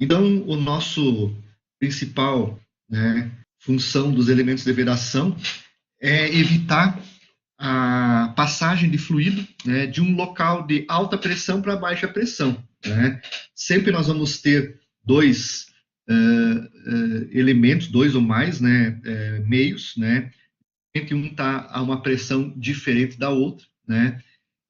Então, o nosso principal, né, função dos elementos de vedação é evitar a passagem de fluido, né, de um local de alta pressão para baixa pressão, né? Sempre nós vamos ter dois elementos, dois ou mais, né, meios, né, entre um está a uma pressão diferente da outra, né?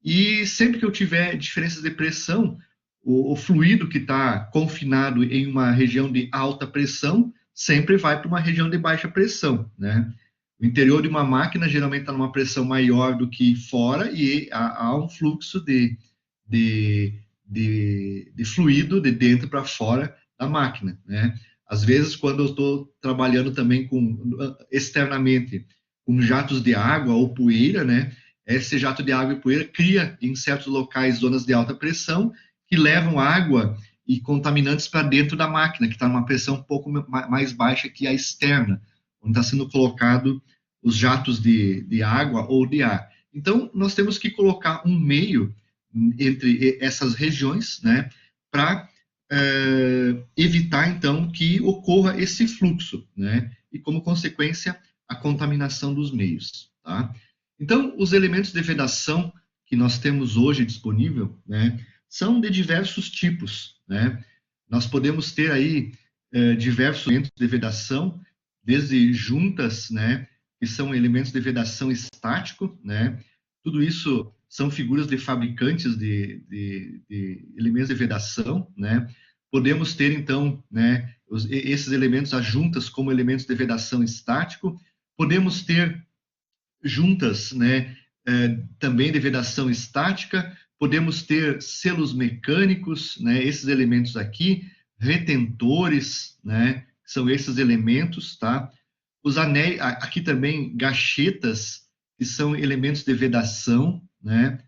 E sempre que eu tiver diferenças de pressão, o fluido que está confinado em uma região de alta pressão sempre vai para uma região de baixa pressão, né? O interior de uma máquina geralmente está numa pressão maior do que fora e há um fluxo de, de fluido de dentro para fora da máquina, né? Às vezes, quando eu estou trabalhando também externamente com jatos de água ou poeira, né? Esse jato de água e poeira cria em certos locais zonas de alta pressão que levam água e contaminantes para dentro da máquina, que está numa pressão um pouco mais baixa que a externa, onde está sendo colocado os jatos de água ou de ar. Então, nós temos que colocar um meio entre essas regiões, né, para evitar, então, que ocorra esse fluxo, né, e, como consequência, a contaminação dos meios, tá? Então, os elementos de vedação que nós temos hoje disponível, né, são de diversos tipos, né? Nós podemos ter aí diversos elementos de vedação, desde juntas, né, que são elementos de vedação estático, né? Tudo isso são figuras de fabricantes de elementos de vedação, né? Podemos ter, então, né, esses elementos, as juntas, como elementos de vedação estático. Podemos ter juntas, né, também de vedação estática. Podemos ter selos mecânicos, né, esses elementos aqui, retentores, né, são esses elementos, tá? Os anéis, aqui também gachetas, que são elementos de vedação, né,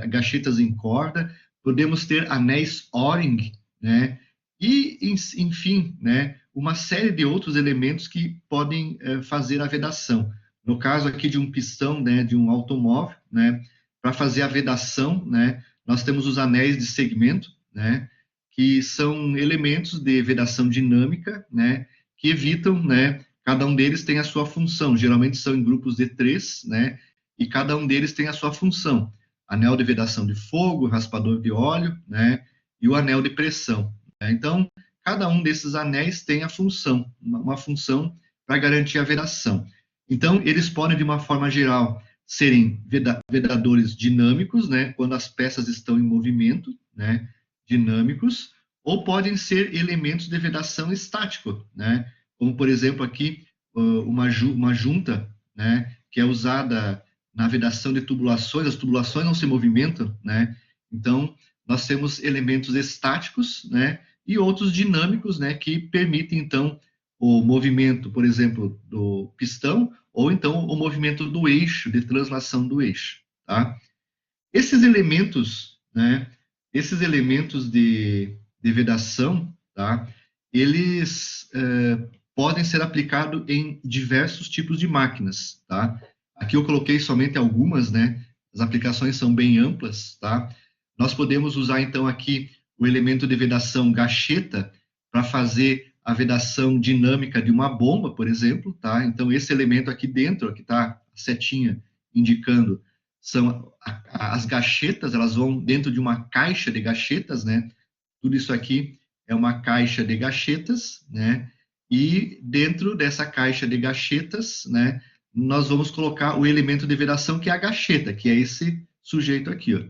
gachetas em corda. Podemos ter anéis O-ring, né, e, enfim, né, uma série de outros elementos que podem fazer a vedação. No caso aqui de um pistão, né, de um automóvel, né, para fazer a vedação, né, nós temos os anéis de segmento, né, que são elementos de vedação dinâmica, né, que evitam, né, cada um deles tem a sua função, geralmente são em grupos de 3, né, e cada um deles tem a sua função. Anel de vedação de fogo, raspador de óleo, né, e o anel de pressão. Né? Então, cada um desses anéis tem a função, uma função para garantir a vedação. Então, eles podem, de uma forma geral, serem vedadores dinâmicos, né, quando as peças estão em movimento, né, dinâmicos, ou podem ser elementos de vedação estático, né, como, por exemplo, aqui, uma junta, né, que é usada na vedação de tubulações. As tubulações não se movimentam, né, então, nós temos elementos estáticos, né, e outros dinâmicos, né, que permitem, então, o movimento, por exemplo, do pistão, ou então o movimento do eixo, de translação do eixo, tá? Esses elementos, né, esses elementos de vedação, tá, eles podem ser aplicados em diversos tipos de máquinas, tá? Aqui eu coloquei somente algumas, né? As aplicações são bem amplas, tá? Nós podemos usar, então, aqui o elemento de vedação gacheta para fazer a vedação dinâmica de uma bomba, por exemplo, tá? Então, esse elemento aqui dentro, que está a setinha indicando, são as gachetas, elas vão dentro de uma caixa de gachetas, né? Tudo isso aqui é uma caixa de gachetas, né? E dentro dessa caixa de gachetas, né, nós vamos colocar o elemento de vedação, que é a gacheta, que é esse sujeito aqui, ó,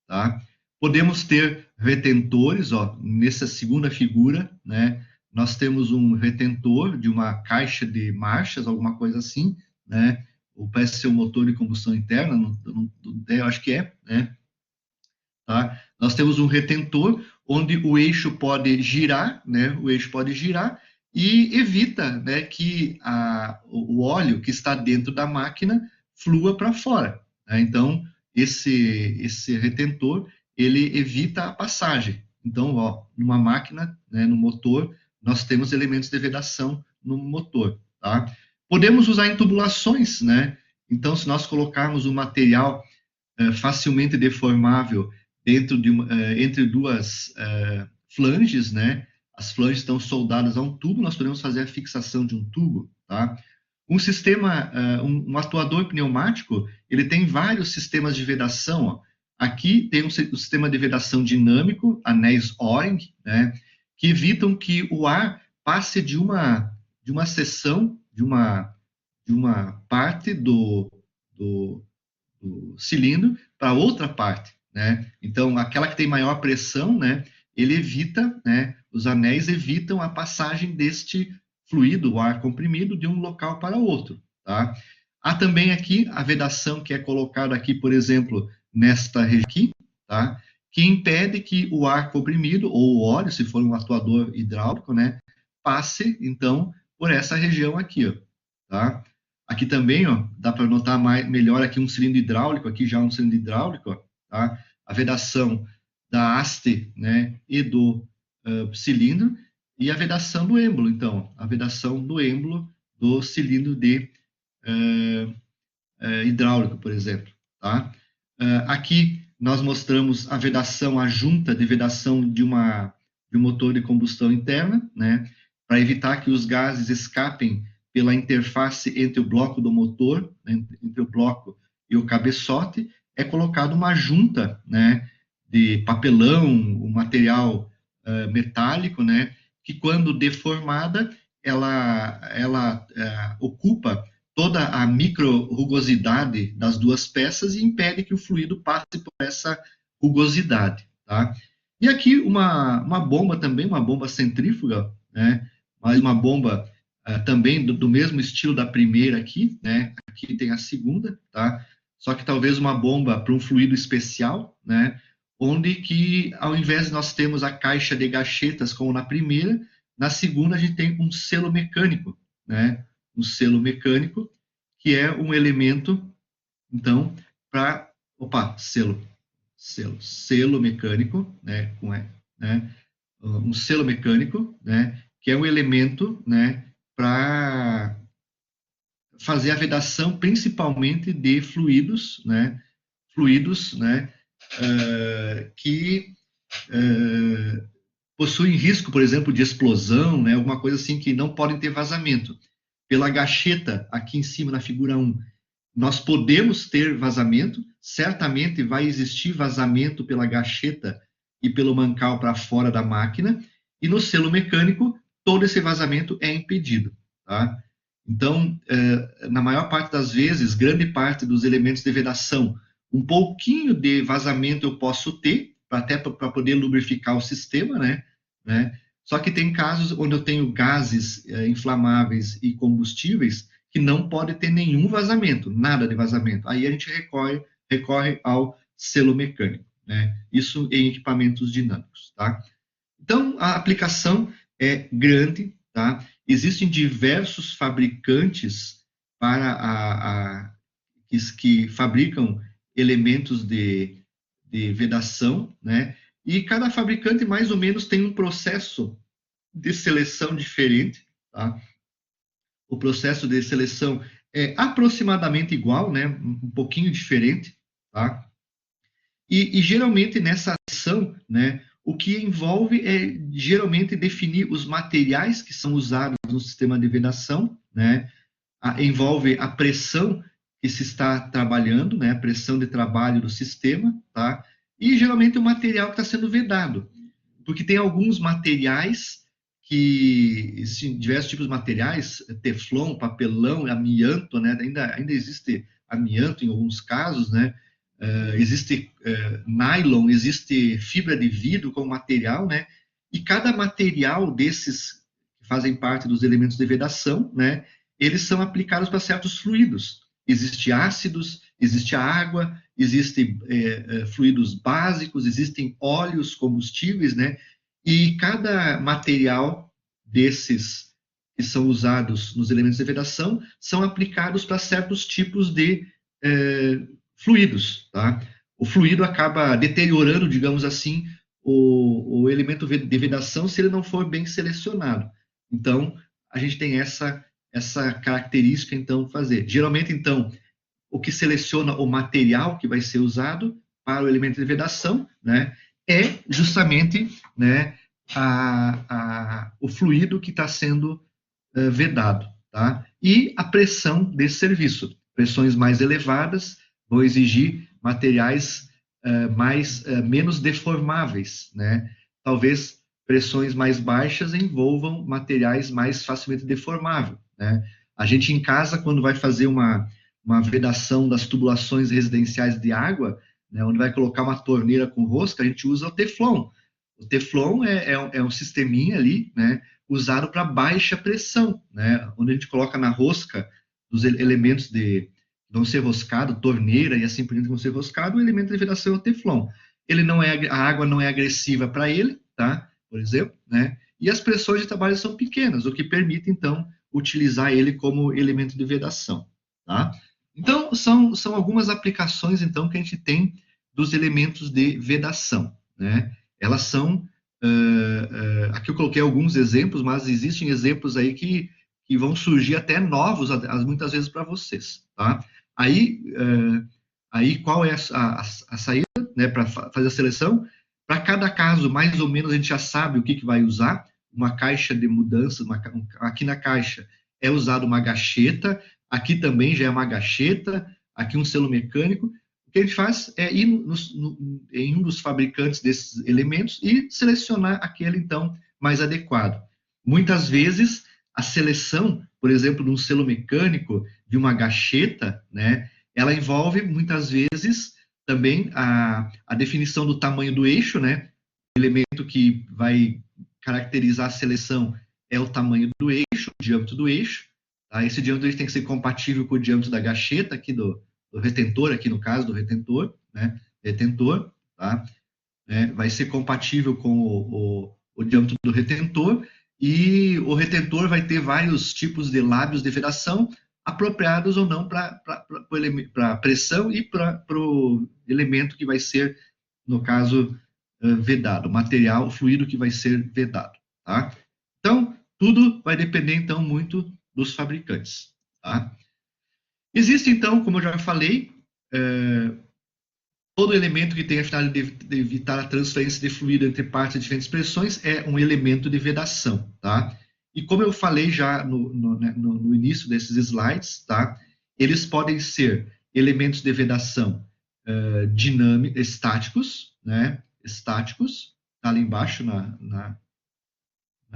tá? Podemos ter retentores, ó, nessa segunda figura, né? Nós temos um retentor de uma caixa de marchas, alguma coisa assim, né? Ou parece ser um motor de combustão interna, eu acho que é, né? Tá? Nós temos um retentor onde o eixo pode girar, né? O eixo pode girar e evita, né, que o óleo que está dentro da máquina flua para fora. Né? Então, esse retentor, ele evita a passagem. Então, ó, numa máquina, né, no motor, nós temos elementos de vedação no motor. Tá? Podemos usar em tubulações, né? Então, se nós colocarmos um material facilmente deformável dentro de entre duas flanges, né? as flanges estão soldadas a um tubo, nós podemos fazer a fixação de um tubo, tá? Um sistema, um atuador pneumático, ele tem vários sistemas de vedação, ó. Aqui tem o sistema de vedação dinâmico, anéis O-ring, né, que evitam que o ar passe de uma seção, de uma parte do cilindro para outra parte, né? Então, aquela que tem maior pressão, né, ele evita, né, os anéis evitam a passagem deste fluido, o ar comprimido, de um local para outro, tá? Há também aqui a vedação que é colocada aqui, por exemplo, nesta região aqui, tá? Que impede que o ar comprimido, ou o óleo, se for um atuador hidráulico, né, passe, então, por essa região aqui, ó, tá? Aqui também, ó, dá para notar melhor aqui um cilindro hidráulico, aqui já um cilindro hidráulico, ó, tá? A vedação da haste, né, e do cilindro, e a vedação do êmbolo, então, a vedação do êmbolo do cilindro de hidráulico, por exemplo, tá? Aqui nós mostramos a vedação, a junta de vedação de um motor de combustão interna, né, para evitar que os gases escapem pela interface entre o bloco do motor, né, entre o bloco e o cabeçote, é colocado uma junta, né, de papelão, um material metálico, né, que quando deformada, ela ocupa toda a micro-rugosidade das duas peças e impede que o fluido passe por essa rugosidade, tá? E aqui uma bomba também, uma bomba centrífuga, né? Mas uma bomba também do mesmo estilo da primeira aqui, né? Aqui tem a segunda, tá? Só que talvez uma bomba para um fluido especial, né? Onde que, ao invés de nós termos a caixa de gachetas como na primeira, na segunda a gente tem um selo mecânico, né? Um selo mecânico, que é um elemento, então, para... Opa, selo mecânico, né? Um selo mecânico, né? Que é um elemento, né? Para fazer a vedação principalmente de fluidos, né? Fluidos, né? Que possuem risco, por exemplo, de explosão, né? Alguma coisa assim que não podem ter vazamento. Pela gacheta, aqui em cima na figura 1, nós podemos ter vazamento, certamente vai existir vazamento pela gacheta e pelo mancal para fora da máquina, e no selo mecânico, todo esse vazamento é impedido, tá? Então, na maior parte das vezes, grande parte dos elementos de vedação, um pouquinho de vazamento eu posso ter, até para poder lubrificar o sistema, né? Só que tem casos onde eu tenho gases inflamáveis e combustíveis que não pode ter nenhum vazamento, nada de vazamento. Aí a gente recorre ao selo mecânico, né? Isso em equipamentos dinâmicos, tá? Então, a aplicação é grande, tá? Existem diversos fabricantes que fabricam elementos de vedação, né? E cada fabricante mais ou menos tem um processo de seleção diferente, tá? O processo de seleção é aproximadamente igual, né? Um pouquinho diferente, tá? E geralmente nessa ação, né? O que envolve é geralmente definir os materiais que são usados no sistema de vedação, né? Envolve a pressão que se está trabalhando, né? A pressão de trabalho do sistema, tá? E geralmente o material que está sendo vedado, porque tem alguns materiais diversos tipos de materiais, teflon, papelão, amianto, né? Ainda existe amianto em alguns casos, né? Existe nylon, existe fibra de vidro como material, né? E cada material desses que fazem parte dos elementos de vedação, né? Eles são aplicados para certos fluidos. Existem ácidos, existe a água, existem fluidos básicos, existem óleos, combustíveis, né? E cada material desses que são usados nos elementos de vedação são aplicados para certos tipos de fluidos, tá? O fluido acaba deteriorando, digamos assim, o elemento de vedação se ele não for bem selecionado. Então, a gente tem essa característica, então, fazer. Geralmente, então, o que seleciona o material que vai ser usado para o elemento de vedação, né, é justamente, né, o fluido que está sendo vedado, tá? E a pressão desse serviço. Pressões mais elevadas vão exigir materiais menos deformáveis, né? Talvez pressões mais baixas envolvam materiais mais facilmente deformáveis, né? A gente em casa, quando vai fazer uma vedação das tubulações residenciais de água, né, onde vai colocar uma torneira com rosca, a gente usa o Teflon. O Teflon é um sisteminha ali, né, usado para baixa pressão, né, onde a gente coloca na rosca os elementos de vão ser roscado, torneira e assim por diante vão ser roscado, o elemento de vedação é o Teflon. Ele não é, a água não é agressiva para ele, tá? Por exemplo, né? E as pressões de trabalho são pequenas, o que permite então utilizar ele como elemento de vedação, tá? Então são algumas aplicações então que a gente tem dos elementos de vedação, né? Elas são aqui eu coloquei alguns exemplos, mas existem exemplos aí que vão surgir até novos, muitas vezes para vocês, tá? Aí qual é a saída, né, para fazer a seleção? Para cada caso, mais ou menos, a gente já sabe o que vai usar. Uma caixa de mudança, aqui na caixa é usado uma gacheta, aqui também já é uma gacheta, aqui um selo mecânico. O que a gente faz é ir em um dos fabricantes desses elementos e selecionar aquele, então, mais adequado. Muitas vezes, a seleção, por exemplo, de um selo mecânico, de uma gacheta, né, ela envolve, muitas vezes, também a definição do tamanho do eixo, né? O elemento que vai caracterizar a seleção é o tamanho do eixo, o diâmetro do eixo. Tá? Esse diâmetro tem que ser compatível com o diâmetro da gacheta, aqui do retentor, aqui no caso do retentor, né? Retentor, tá? Vai ser compatível com o diâmetro do retentor, e o retentor vai ter vários tipos de lábios de vedação, apropriados ou não para a pressão e para o elemento que vai ser, no caso, vedado, material, fluido que vai ser vedado, tá? Então, tudo vai depender, então, muito dos fabricantes, tá? Existe, então, como eu já falei, todo elemento que tem a finalidade de evitar a transferência de fluido entre partes de diferentes pressões é um elemento de vedação, tá? E como eu falei já no início desses slides, tá? Eles podem ser elementos de vedação estáticos, né? Estáticos, tá ali embaixo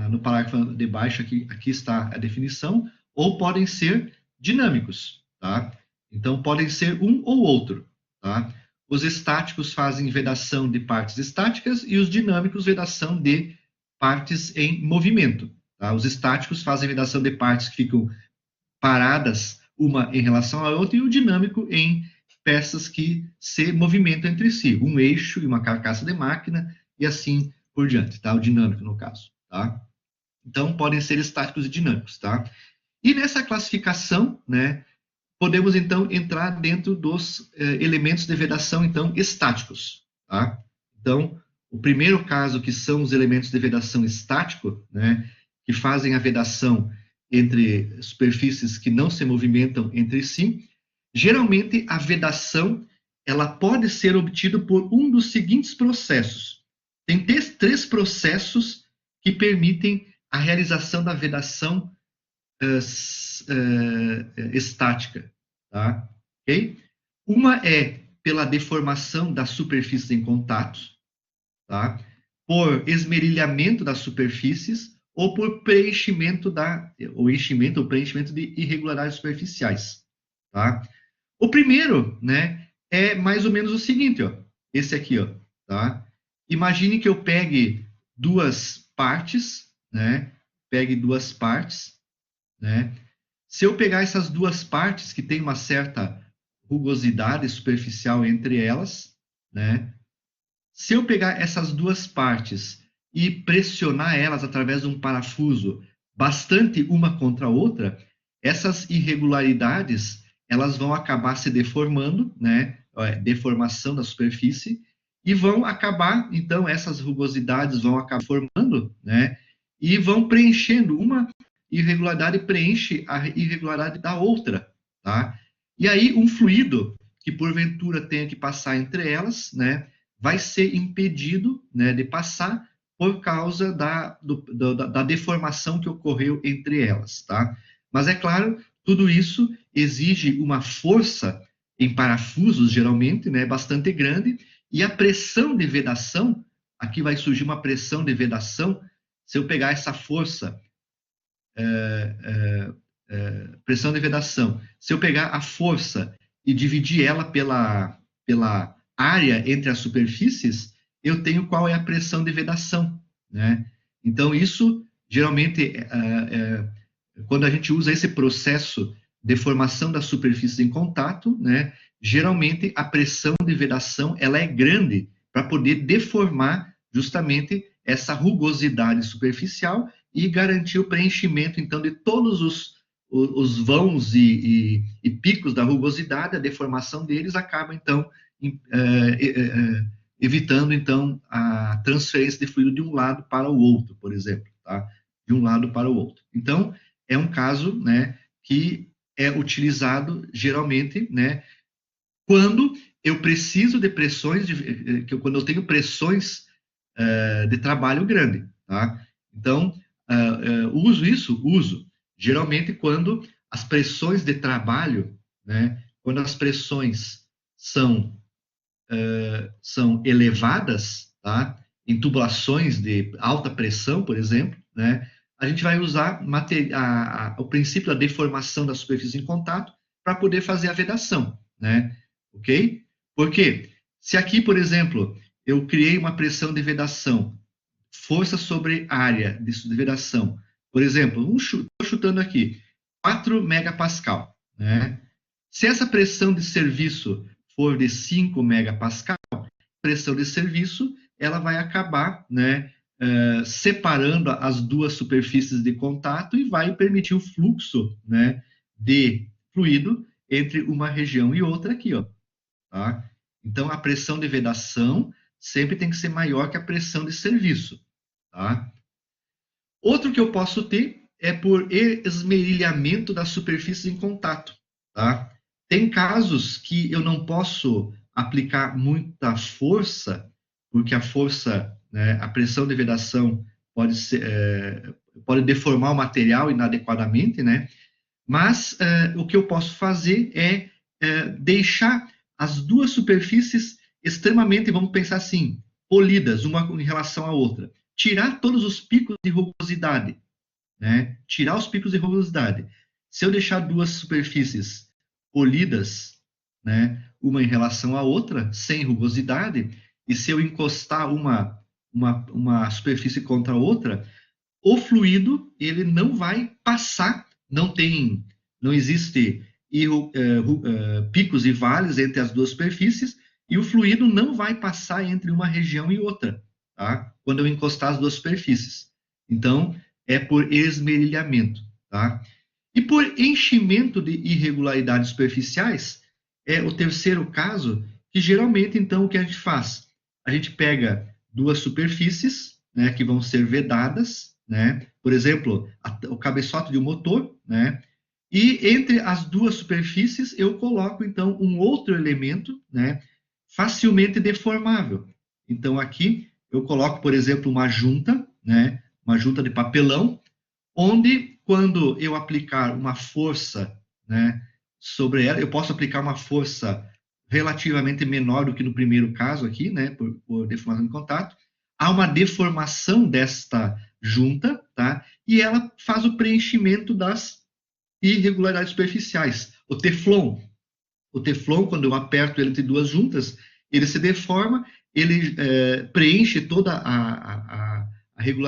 no parágrafo de baixo aqui está a definição, ou podem ser dinâmicos, tá? Então podem ser um ou outro, tá? Os estáticos fazem vedação de partes estáticas e os dinâmicos vedação de partes em movimento. Tá? Os estáticos fazem vedação de partes que ficam paradas uma em relação à outra, e o dinâmico em peças que se movimentam entre si, um eixo e uma carcaça de máquina, e assim por diante, tá? O dinâmico, no caso, tá? Então, podem ser estáticos e dinâmicos, tá? E nessa classificação, né, podemos, então, entrar dentro dos elementos de vedação, então, estáticos, tá? Então, o primeiro caso, que são os elementos de vedação estático, né, que fazem a vedação entre superfícies que não se movimentam entre si, geralmente a vedação ela pode ser obtida por um dos seguintes processos. Tem três processos que permitem a realização da vedação estática, tá? Ok? Uma é pela deformação das superfícies em contato, tá? Por esmerilhamento das superfícies ou por preenchimento ou preenchimento de irregularidades superficiais, tá? O primeiro, né, é mais ou menos o seguinte, ó, esse aqui, ó, tá? Imagine que eu pegue duas partes, né? Pegue duas partes, né? Se eu pegar essas duas partes que tem uma certa rugosidade superficial entre elas, né? Se eu pegar essas duas partes e pressionar elas através de um parafuso bastante uma contra a outra, essas irregularidades elas vão acabar se deformando, né? Deformação da superfície, e vão acabar, então, essas rugosidades vão acabar formando, né? E vão preenchendo uma irregularidade preenche a irregularidade da outra, tá? E aí um fluido que porventura tenha que passar entre elas, né? Vai ser impedido, né, de passar por causa da deformação que ocorreu entre elas, tá? Mas é claro, tudo isso exige uma força em parafusos, geralmente, né, bastante grande, e a pressão de vedação, aqui vai surgir uma pressão de vedação, se eu pegar essa força, pressão de vedação, se eu pegar a força e dividir ela pela área entre as superfícies, eu tenho qual é a pressão de vedação, né? Então, isso, geralmente, quando a gente usa esse processo de formação das superfícies em contato, né, geralmente a pressão de vedação ela é grande para poder deformar justamente essa rugosidade superficial e garantir o preenchimento, então, de todos os vãos e picos da rugosidade, a deformação deles acaba, então, evitando, então, a transferência de fluido de um lado para o outro, por exemplo, tá? De um lado para o outro. Então, é um caso, né, que é utilizado geralmente, né, quando eu preciso de pressões, quando eu tenho pressões de trabalho grande, tá? Então, uso isso? Uso. Geralmente quando as pressões de trabalho, né, quando as pressões são elevadas, tá? Em tubulações de alta pressão, por exemplo, né, a gente vai usar o princípio da deformação da superfície em contato para poder fazer a vedação, né? Ok? Porque se aqui, por exemplo, eu criei uma pressão de vedação, força sobre área de vedação, por exemplo, estou chutando aqui, 4 megapascal, né? Se essa pressão de serviço for de 5 megapascal, a pressão de serviço ela vai acabar, né, separando as duas superfícies de contato e vai permitir o fluxo, né, de fluido entre uma região e outra aqui, ó, tá? Então, a pressão de vedação sempre tem que ser maior que a pressão de serviço, tá? Outro que eu posso ter é por esmerilhamento das superfícies em contato, tá? Tem casos que eu não posso aplicar muita força, porque a força, né, a pressão de vedação pode deformar o material inadequadamente, né? Mas o que eu posso fazer é deixar as duas superfícies extremamente, vamos pensar assim, polidas, uma em relação à outra. Tirar todos os picos de rugosidade, né? Tirar os picos de rugosidade. Se eu deixar duas superfícies polidas, né, uma em relação à outra, sem rugosidade, e se eu encostar uma superfície contra a outra, o fluido ele não vai passar, não existe picos e vales entre as duas superfícies, e o fluido não vai passar entre uma região e outra, tá? Quando eu encostar as duas superfícies. Então, é por esmerilhamento, tá? E por enchimento de irregularidades superficiais, é o terceiro caso, que geralmente, então, o que a gente faz? A gente pega duas superfícies, né, que vão ser vedadas, né? Por exemplo, o cabeçote de um motor, né? E entre as duas superfícies eu coloco então um outro elemento, né? Facilmente deformável. Então aqui eu coloco, por exemplo, uma junta, né? Uma junta de papelão, onde quando eu aplicar uma força, né? Sobre ela, eu posso aplicar uma força relativamente menor do que no primeiro caso aqui, né? Por deformação de contato. Há uma deformação desta junta, tá? E ela faz o preenchimento das irregularidades superficiais. O teflon, quando eu aperto ele entre duas juntas, ele se deforma, ele preenche toda a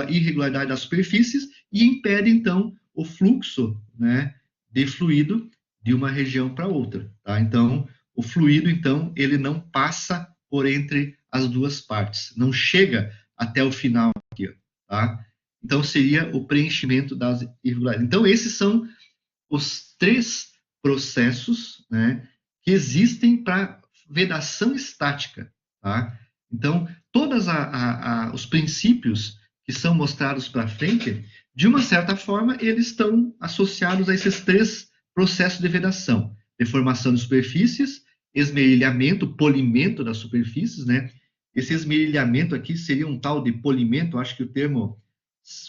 irregularidade das superfícies e impede, então, o fluxo, né, de fluido de uma região para outra, tá? Então, o fluido, então, ele não passa por entre as duas partes, não chega até o final aqui, tá? Então, seria o preenchimento das irregularidades. Então, esses são os três processos, né, que existem para vedação estática, tá? Então, todos os princípios que são mostrados para frente, de uma certa forma, eles estão associados a esses três processos de vedação: deformação de superfícies, esmerilhamento, polimento das superfícies, né? Esse esmerilhamento aqui seria um tal de polimento, acho que o termo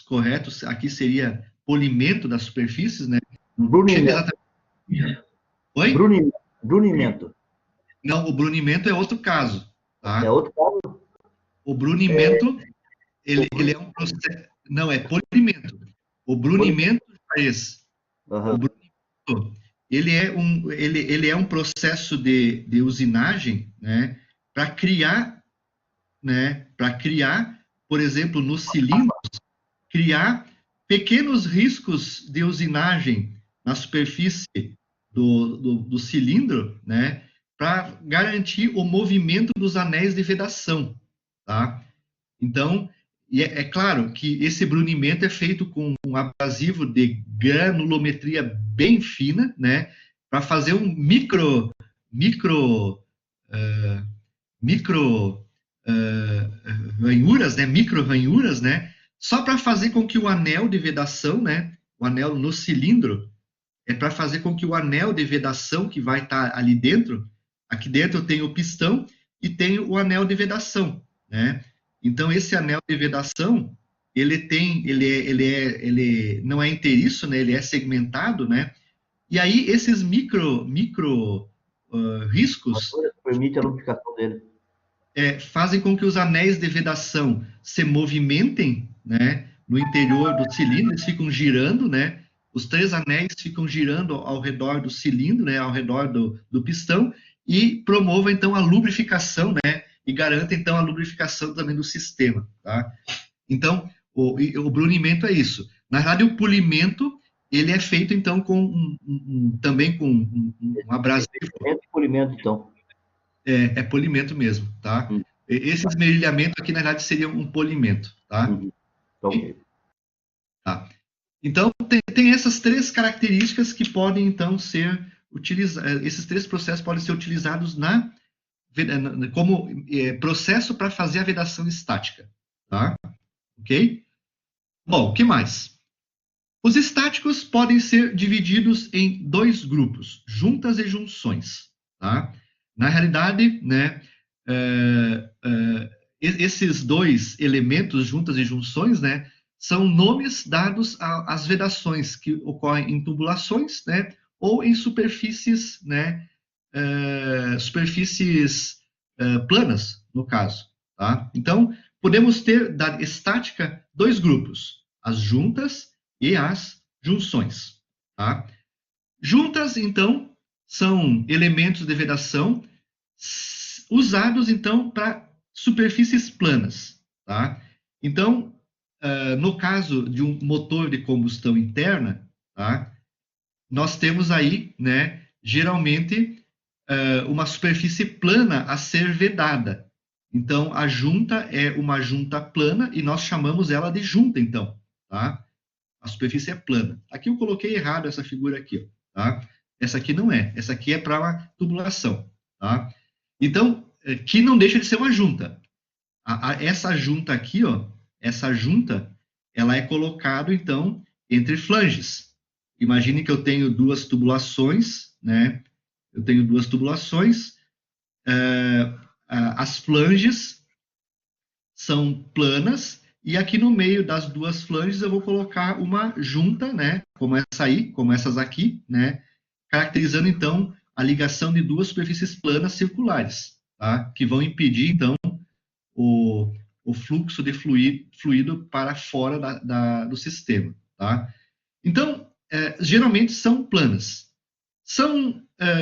correto aqui seria polimento das superfícies, né? Chega Brunimento. exatamente. Oi? Brunimento. Não, o brunimento é outro caso, É tá? outro caso? O brunimento, ele é um processo... Não, é polimento. O Polimento. brunimento faz... O Aham. brunimento, ele é um processo de usinagem, né? Para criar, né? Para criar, por exemplo, no cilindro, criar pequenos riscos de usinagem na superfície do cilindro, né, para garantir o movimento dos anéis de vedação, tá? Então, é claro que esse brunimento é feito com um abrasivo de granulometria bem fina, né, para fazer um uh, micro ranhuras, né, micro ranhuras, né, só para fazer com que o anel de vedação, né, o anel no cilindro, é para fazer com que o anel de vedação que vai estar ali dentro, aqui dentro tem o pistão e tem o anel de vedação, né? Então esse anel de vedação, ele não é inteiriço, né? Ele é segmentado, né? E aí esses micro riscos Permite a lubrificação dele. fazem com que os anéis de vedação se movimentem, né, no interior do cilindro, eles ficam girando, né, os três anéis ficam girando ao redor do cilindro, né, ao redor do pistão, e promova, então, a lubrificação, né, e garanta, então, a lubrificação também do sistema, tá? Então, o brunimento é isso. Na verdade, o polimento, ele é feito, então, também com um abrasivo. Polimento, então. É polimento mesmo, tá? Esse esmerilhamento aqui, na verdade, seria um polimento, tá? Ok. Tá. Então, tem essas três características que podem, então, ser utilizadas, esses três processos podem ser utilizados como processo para fazer a vedação estática, tá? Ok? Bom, o que mais? Os estáticos podem ser divididos em dois grupos, juntas e junções, tá? Na realidade, né, esses dois elementos, juntas e junções, né, são nomes dados às vedações que ocorrem em tubulações, né, ou em superfícies, né, planas, no caso, tá? Então, podemos ter da estática dois grupos, as juntas e as junções, tá? Juntas, então, são elementos de vedação usados, então, para superfícies planas, tá? Então, no caso de um motor de combustão interna, tá? Nós temos aí, né, geralmente, uma superfície plana a ser vedada. Então, a junta é uma junta plana e nós chamamos ela de junta, então, tá? A superfície é plana. Aqui eu coloquei errado essa figura aqui, tá? Essa aqui não é. Essa aqui é para uma tubulação, tá? Então, que não deixa de ser uma junta. Essa junta aqui, ó, essa junta, ela é colocada, então, entre flanges. Imagine que eu tenho duas tubulações, né? Eu tenho duas tubulações, as flanges são planas, e aqui no meio das duas flanges eu vou colocar uma junta, né, como essa aí, como essas aqui, né, caracterizando então a ligação de duas superfícies planas circulares, tá, que vão impedir então o fluxo de fluido para fora do sistema, tá. Então, geralmente são planas.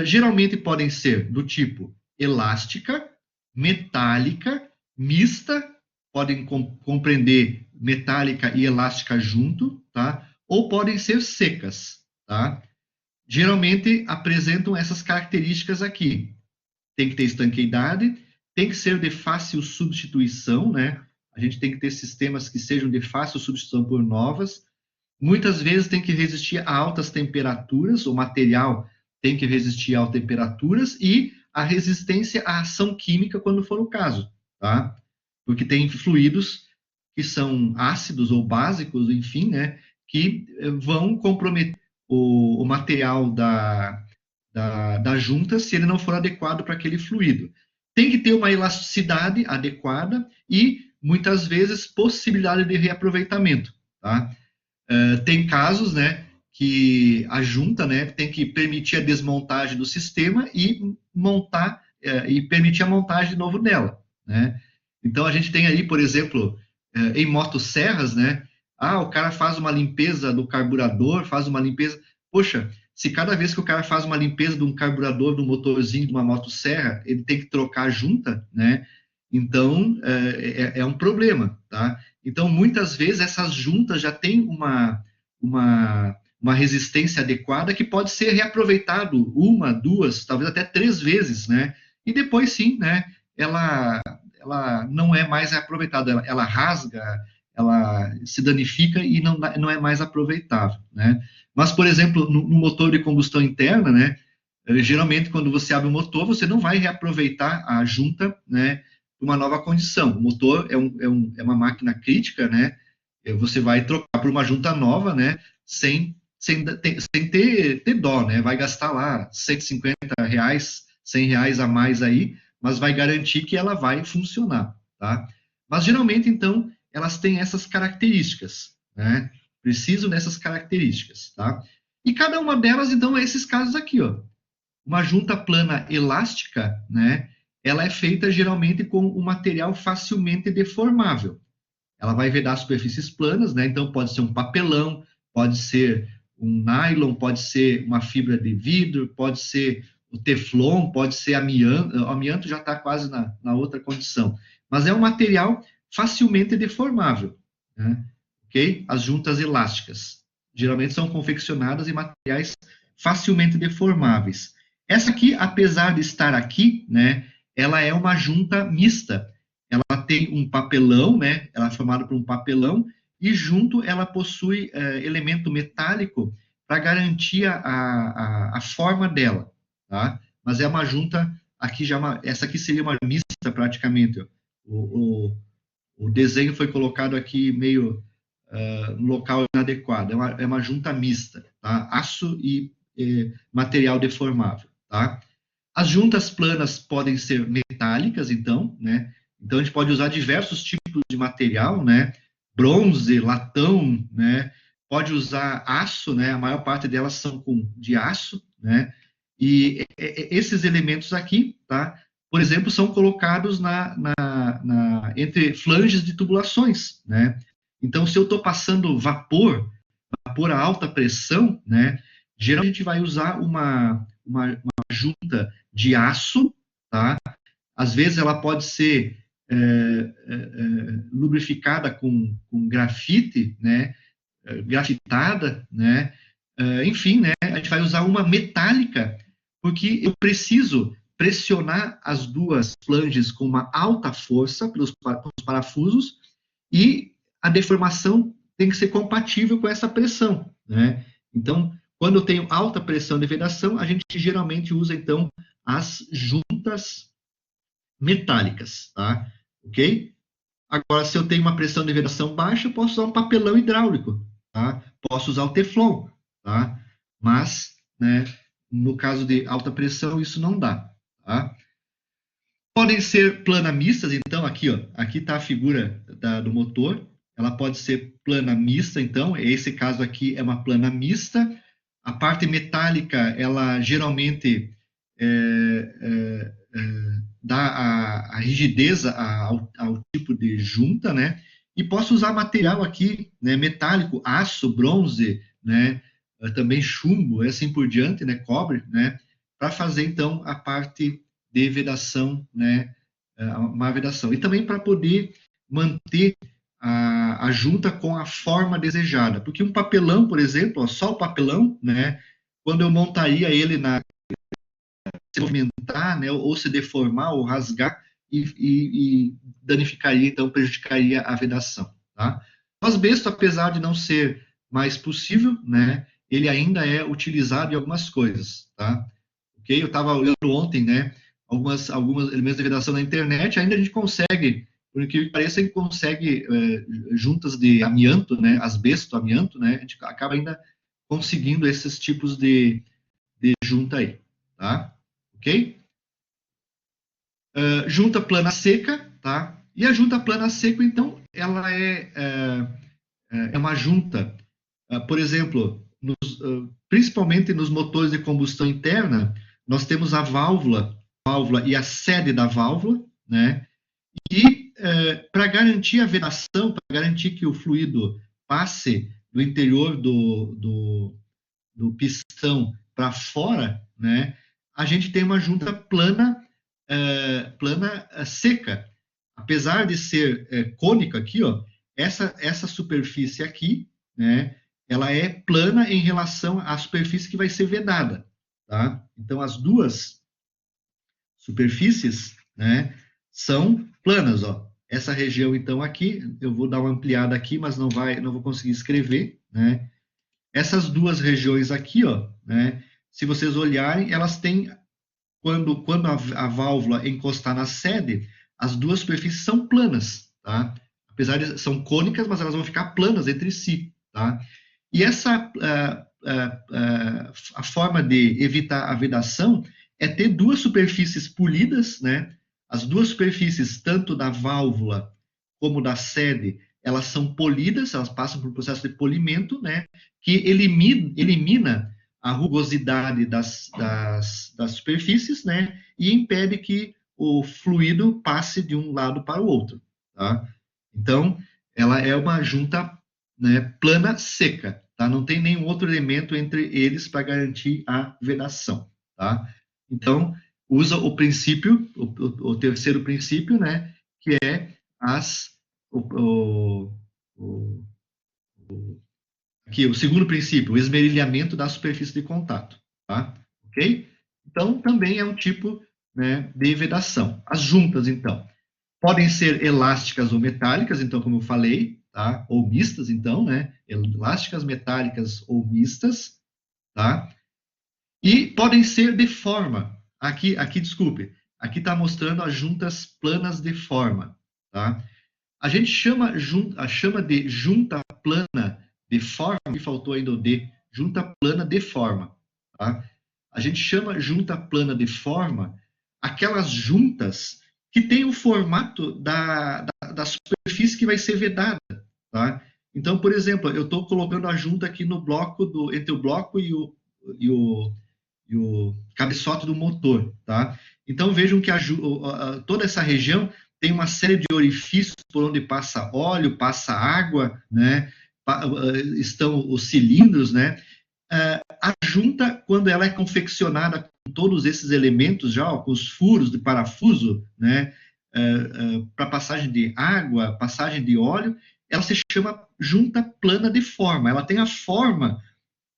Geralmente podem ser do tipo elástica, metálica, mista, podem compreender metálica e elástica junto, tá? Ou podem ser secas, tá? Geralmente apresentam essas características aqui. Tem que ter estanqueidade, tem que ser de fácil substituição, né? A gente tem que ter sistemas que sejam de fácil substituição por novas. Muitas vezes tem que resistir a altas temperaturas, o material tem que resistir a altas temperaturas e a resistência à ação química quando for o caso, tá? Porque tem fluidos que são ácidos ou básicos, enfim, né, que vão comprometer o material da junta se ele não for adequado para aquele fluido. tem que ter uma elasticidade adequada e, muitas vezes, possibilidade de reaproveitamento, tá? Tem casos, né, que a junta, né, tem que permitir a desmontagem do sistema e montar e permitir a montagem de novo dela, né? Então a gente tem aí, por exemplo, em motosserras, né? O cara faz uma limpeza do carburador, faz uma limpeza. Poxa, se cada vez que o cara faz uma limpeza de um carburador, de um motorzinho, de uma motosserra, ele tem que trocar a junta, né? Então é um problema, tá? Então, muitas vezes, essas juntas já têm uma resistência adequada que pode ser reaproveitado uma, duas, talvez até 3 vezes, né? E depois, sim, né? Ela não é mais reaproveitada, ela rasga, ela se danifica e não é mais aproveitável, né? Mas, por exemplo, no motor de combustão interna, né? Geralmente, quando você abre o motor, você não vai reaproveitar a junta, né? Uma nova condição. O motor é uma máquina crítica, né? Você vai trocar por uma junta nova, né? Sem ter dó, né? Vai gastar lá R$ 150, R$ 100 a mais aí, mas vai garantir que ela vai funcionar, tá? Mas geralmente, então, elas têm essas características, né? Precisam dessas características, tá? E cada uma delas, então, é esses casos aqui, ó. Uma junta plana elástica, né? Ela é feita geralmente com um material facilmente deformável. Ela vai vedar superfícies planas, né? Então pode ser um papelão, pode ser um nylon, pode ser uma fibra de vidro, pode ser o teflon, pode ser amianto. O amianto já está quase na outra condição. Mas é um material facilmente deformável, né? Ok? As juntas elásticas geralmente são confeccionadas em materiais facilmente deformáveis. Essa aqui, apesar de estar aqui, né, ela é uma junta mista. Ela tem um papelão, né? Ela é formada por um papelão e junto ela possui elemento metálico para garantir a forma dela, tá? Mas é uma junta aqui já essa aqui seria uma mista praticamente. Ó. O desenho foi colocado aqui meio no local inadequado. É uma junta mista, tá? Aço e material deformável, tá? As juntas planas podem ser metálicas, então, né? Então a gente pode usar diversos tipos de material, né? Bronze, latão, né? Pode usar aço, né? A maior parte delas são de aço, né? E esses elementos aqui, tá? Por exemplo, são colocados entre flanges de tubulações, né? Então, se eu estou passando vapor a alta pressão, né? Geralmente a gente vai usar uma junta de aço, tá? Às vezes ela pode ser lubrificada com grafite, né? Grafitada, né? Enfim, né? A gente vai usar uma metálica, porque eu preciso pressionar as duas flanges com uma alta força pelos parafusos e a deformação tem que ser compatível com essa pressão, né? Então, quando eu tenho alta pressão de vedação, a gente geralmente usa, então, as juntas metálicas, tá? Ok? Agora, se eu tenho uma pressão de vedação baixa, eu posso usar um papelão hidráulico, tá? Posso usar o teflon, tá? Mas, né, no caso de alta pressão, isso não dá, tá? Podem ser plana mistas, então, aqui, ó, aqui está a figura do motor, ela pode ser plana mista, então, esse caso aqui é uma plana mista. A parte metálica, ela geralmente dá a rigidez ao tipo de junta, né? E posso usar material aqui, né, metálico, aço, bronze, né, também chumbo, e assim por diante, né, cobre, né, para fazer, então, a parte de vedação, né, uma vedação. E também para poder manter a junta com a forma desejada. Porque um papelão, por exemplo, ó, só o papelão, né, quando eu montaria ele se movimentar, né, ou se deformar, ou rasgar, e danificaria, então prejudicaria a vedação. Tá? O asbesto, apesar de não ser mais possível, né, ele ainda é utilizado em algumas coisas. Tá? Okay? Eu estava olhando ontem, né, alguns elementos de vedação na internet, ainda a gente consegue, por que pareça, a gente consegue juntas de amianto, né, asbesto, amianto, né, a gente acaba ainda conseguindo esses tipos de junta aí, tá? Ok? Junta plana seca, tá? E a junta plana seca, então, ela é uma junta, por exemplo, principalmente nos motores de combustão interna, nós temos a válvula e a sede da válvula, né? E para garantir a vedação, para garantir que o fluido passe do interior do pistão para fora, né? A gente tem uma junta plana, seca. Apesar de ser cônica aqui, ó, essa superfície aqui, né? Ela é plana em relação à superfície que vai ser vedada, tá? Então as duas superfícies, né, são planas, ó. Essa região, então, aqui, eu vou dar uma ampliada aqui, mas não vou conseguir escrever, né? Essas duas regiões aqui, ó, né, se vocês olharem, elas têm, quando a válvula encostar na sede, as duas superfícies são planas, tá? Apesar de são cônicas, mas elas vão ficar planas entre si, tá? E essa a forma de evitar a vedação é ter duas superfícies polidas, né? As duas superfícies, tanto da válvula como da sede, elas são polidas, elas passam por um processo de polimento, né? Que elimina a rugosidade das superfícies, né? E impede que o fluido passe de um lado para o outro, tá? Então, ela é uma junta, né, plana seca, tá? Não tem nenhum outro elemento entre eles para garantir a vedação, tá? Então, usa o princípio, o terceiro princípio, né, que é aqui, o segundo princípio, o esmerilhamento da superfície de contato, tá? Ok? Então, também é um tipo, né, de vedação. As juntas, então, podem ser elásticas ou metálicas, então, como eu falei, tá? Ou mistas, então, né? Elásticas, metálicas ou mistas, tá? E podem ser de forma. Aqui, desculpe, aqui está mostrando as juntas planas de forma, tá? A gente chama de junta plana de forma, que faltou ainda o D, junta plana de forma, tá? A gente chama junta plana de forma aquelas juntas que tem o formato da superfície que vai ser vedada, tá? Então, por exemplo, eu estou colocando a junta aqui no bloco entre o bloco e o cabeçote do motor, tá? Então vejam que toda essa região tem uma série de orifícios por onde passa óleo, passa água, né? Estão os cilindros, né? A junta, quando ela é confeccionada com todos esses elementos já, ó, com os furos de parafuso, né? Para passagem de água, passagem de óleo, ela se chama junta plana de forma. Ela tem a forma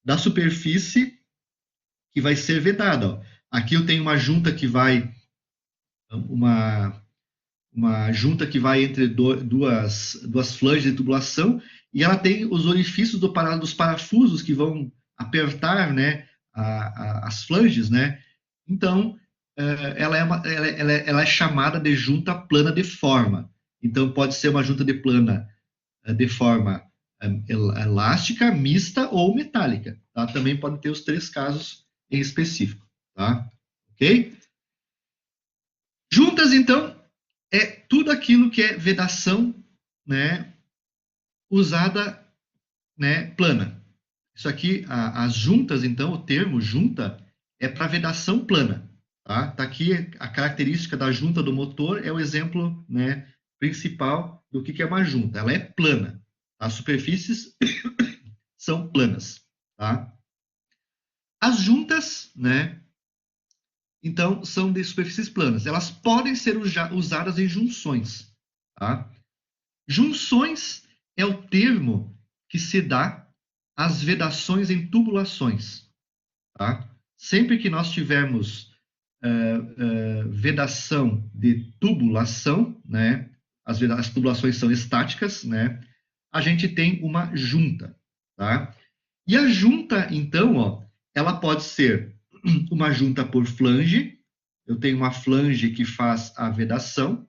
da superfície que vai ser vedada. Ó. Aqui eu tenho uma junta que vai entre duas flanges de tubulação e ela tem os orifícios dos parafusos que vão apertar, né, as flanges, né? Então ela é chamada de junta plana de forma. Então pode ser uma junta de plana de forma elástica, mista ou metálica. Tá? Também pode ter os três casos em específico, tá? Ok? Juntas, então, é tudo aquilo que é vedação, né, usada, né, plana. Isso aqui, as juntas, então, o termo junta é para vedação plana, tá? Tá aqui a característica da junta do motor, é o exemplo, né, principal do que é uma junta. Ela é plana. As superfícies são planas, tá? As juntas, né, então, são de superfícies planas. Elas podem ser usadas em junções. Tá? Junções é o termo que se dá às vedações em tubulações. Tá? Sempre que nós tivermos vedação de tubulação, né? As tubulações são estáticas, né? A gente tem uma junta. Tá? E a junta, então, ó, ela pode ser uma junta por flange. Eu tenho uma flange que faz a vedação,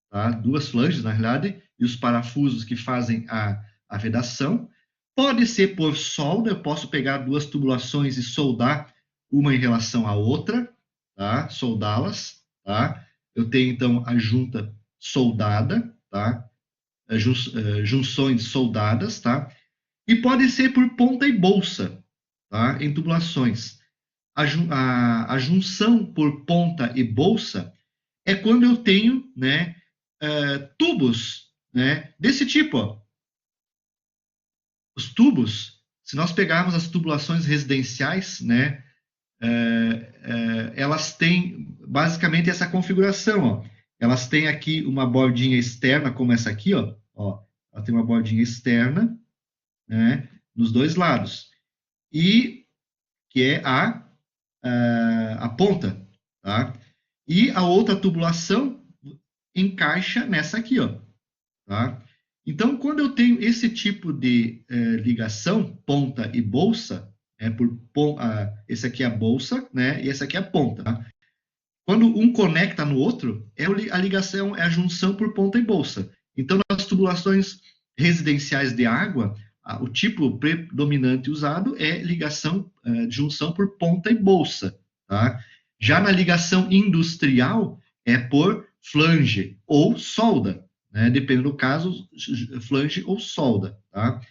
tá? Duas flanges, na realidade, e os parafusos que fazem a vedação. Pode ser por solda, eu posso pegar duas tubulações e soldar uma em relação à outra, tá? Soldá-las, tá? eu tenho, então, a junta soldada, tá? Junções soldadas, tá? E pode ser por ponta e bolsa, tá? Em tubulações. A junção por ponta e bolsa é quando eu tenho, né, tubos, né, desse tipo, ó. Os tubos, se nós pegarmos as tubulações residenciais, né, elas têm basicamente essa configuração, ó. Elas têm aqui uma bordinha externa, como essa aqui, ó. Ela tem uma bordinha externa, né, nos dois lados. E que é a ponta, tá? E a outra tubulação encaixa nessa aqui, ó, tá? Então, quando eu tenho esse tipo de ligação, ponta e bolsa, esse aqui é a bolsa, né? E esse aqui é a ponta, tá? Quando um conecta no outro, a ligação, é a junção por ponta e bolsa. Então, nas tubulações residenciais de água, o tipo predominante usado é ligação, junção por ponta e bolsa, tá? Já na ligação industrial, é por flange ou solda, né? Dependendo do caso, flange ou solda, tá?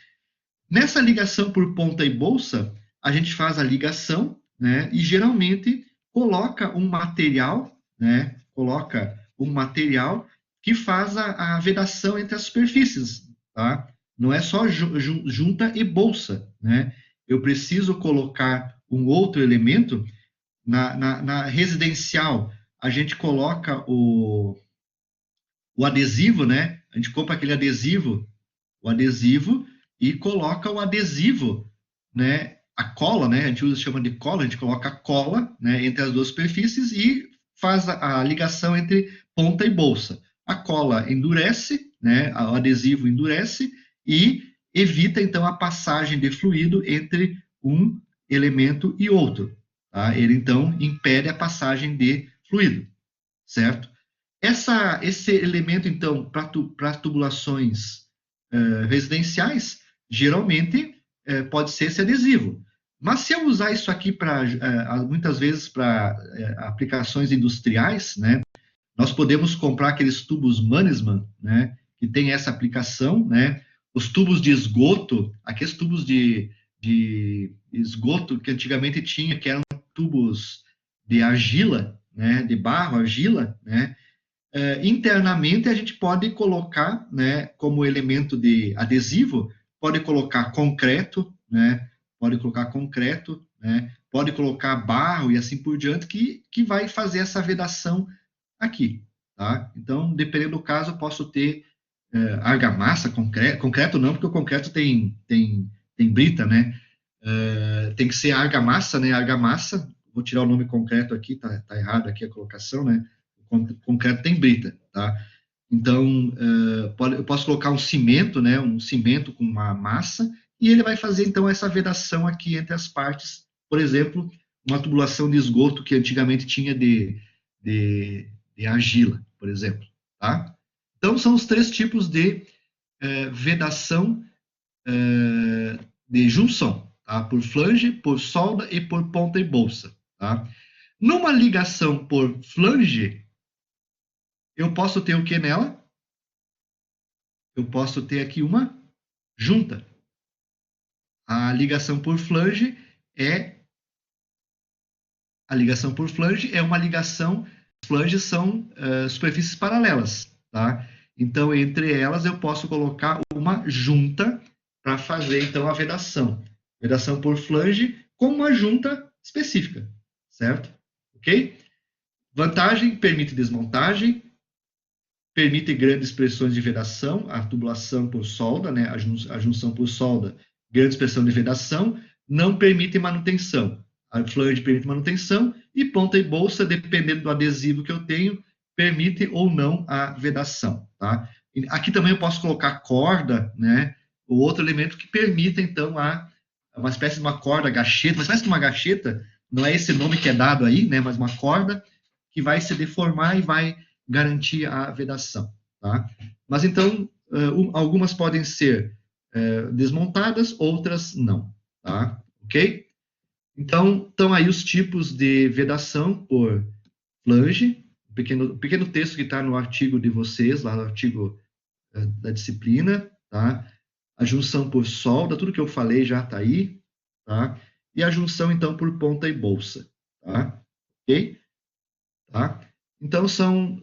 Nessa ligação por ponta e bolsa, a gente faz a ligação, né? E geralmente coloca um material, né? Coloca um material que faz a vedação entre as superfícies, tá? Não é só junta e bolsa, né? Eu preciso colocar um outro elemento. Na residencial, a gente coloca o adesivo, né? A gente compra aquele adesivo, o adesivo, e coloca o adesivo, né? A cola, né? A gente chama de cola, a gente coloca a cola, né? Entre as duas superfícies e faz a ligação entre ponta e bolsa. A cola endurece, né? O adesivo endurece e evita, então, a passagem de fluido entre um elemento e outro. Tá? Ele, então, impede a passagem de fluido, certo? Esse elemento, então, para tubulações residenciais, geralmente pode ser esse adesivo. Mas se eu usar isso aqui muitas vezes para aplicações industriais, né, nós podemos comprar aqueles tubos Mannesmann, né, que tem essa aplicação, né, os tubos de esgoto, aqueles tubos de esgoto que antigamente tinha, que eram tubos de argila, né, de barro, argila, né, internamente a gente pode colocar, né, como elemento de adesivo, pode colocar concreto, né, pode colocar concreto, né, pode colocar barro e assim por diante, que vai fazer essa vedação aqui, tá? Então, dependendo do caso, eu posso ter argamassa, concreto não, porque o concreto tem brita, né? Tem que ser argamassa, né? Argamassa, vou tirar o nome concreto aqui, tá errado aqui a colocação, né? O concreto tem brita, tá? Então, eu posso colocar um cimento, né? Um cimento com uma massa, e ele vai fazer, então, essa vedação aqui entre as partes. Por exemplo, uma tubulação de esgoto que antigamente tinha de argila, por exemplo, tá? Então, são os três tipos de vedação de junção, tá? Por flange, por solda e por ponta e bolsa, tá? Numa ligação por flange, eu posso ter o que nela? Eu posso ter aqui uma junta. A ligação por flange é uma ligação. Flanges são superfícies paralelas, tá? Então, entre elas, eu posso colocar uma junta para fazer, então, a vedação. Vedação por flange com uma junta específica, certo? Ok? Vantagem, permite desmontagem, permite grandes pressões de vedação, a tubulação por solda, né, a junção por solda, grande pressão de vedação, não permite manutenção. A flange permite manutenção e ponta e bolsa, dependendo do adesivo que eu tenho, permite ou não a vedação, tá? Aqui também eu posso colocar corda, né, ou outro elemento que permita, então, uma espécie de uma corda, gacheta, uma espécie de uma gacheta, não é esse nome que é dado aí, né, mas uma corda que vai se deformar e vai garantir a vedação, tá? Mas então, algumas podem ser desmontadas, outras não, tá? Ok? Então, estão aí os tipos de vedação por flange, pequeno texto que está no artigo de vocês, lá no artigo da disciplina, tá? A junção por solda, tudo que eu falei já está aí, tá? E a junção, então, por ponta e bolsa, tá? Ok? Tá? Então, são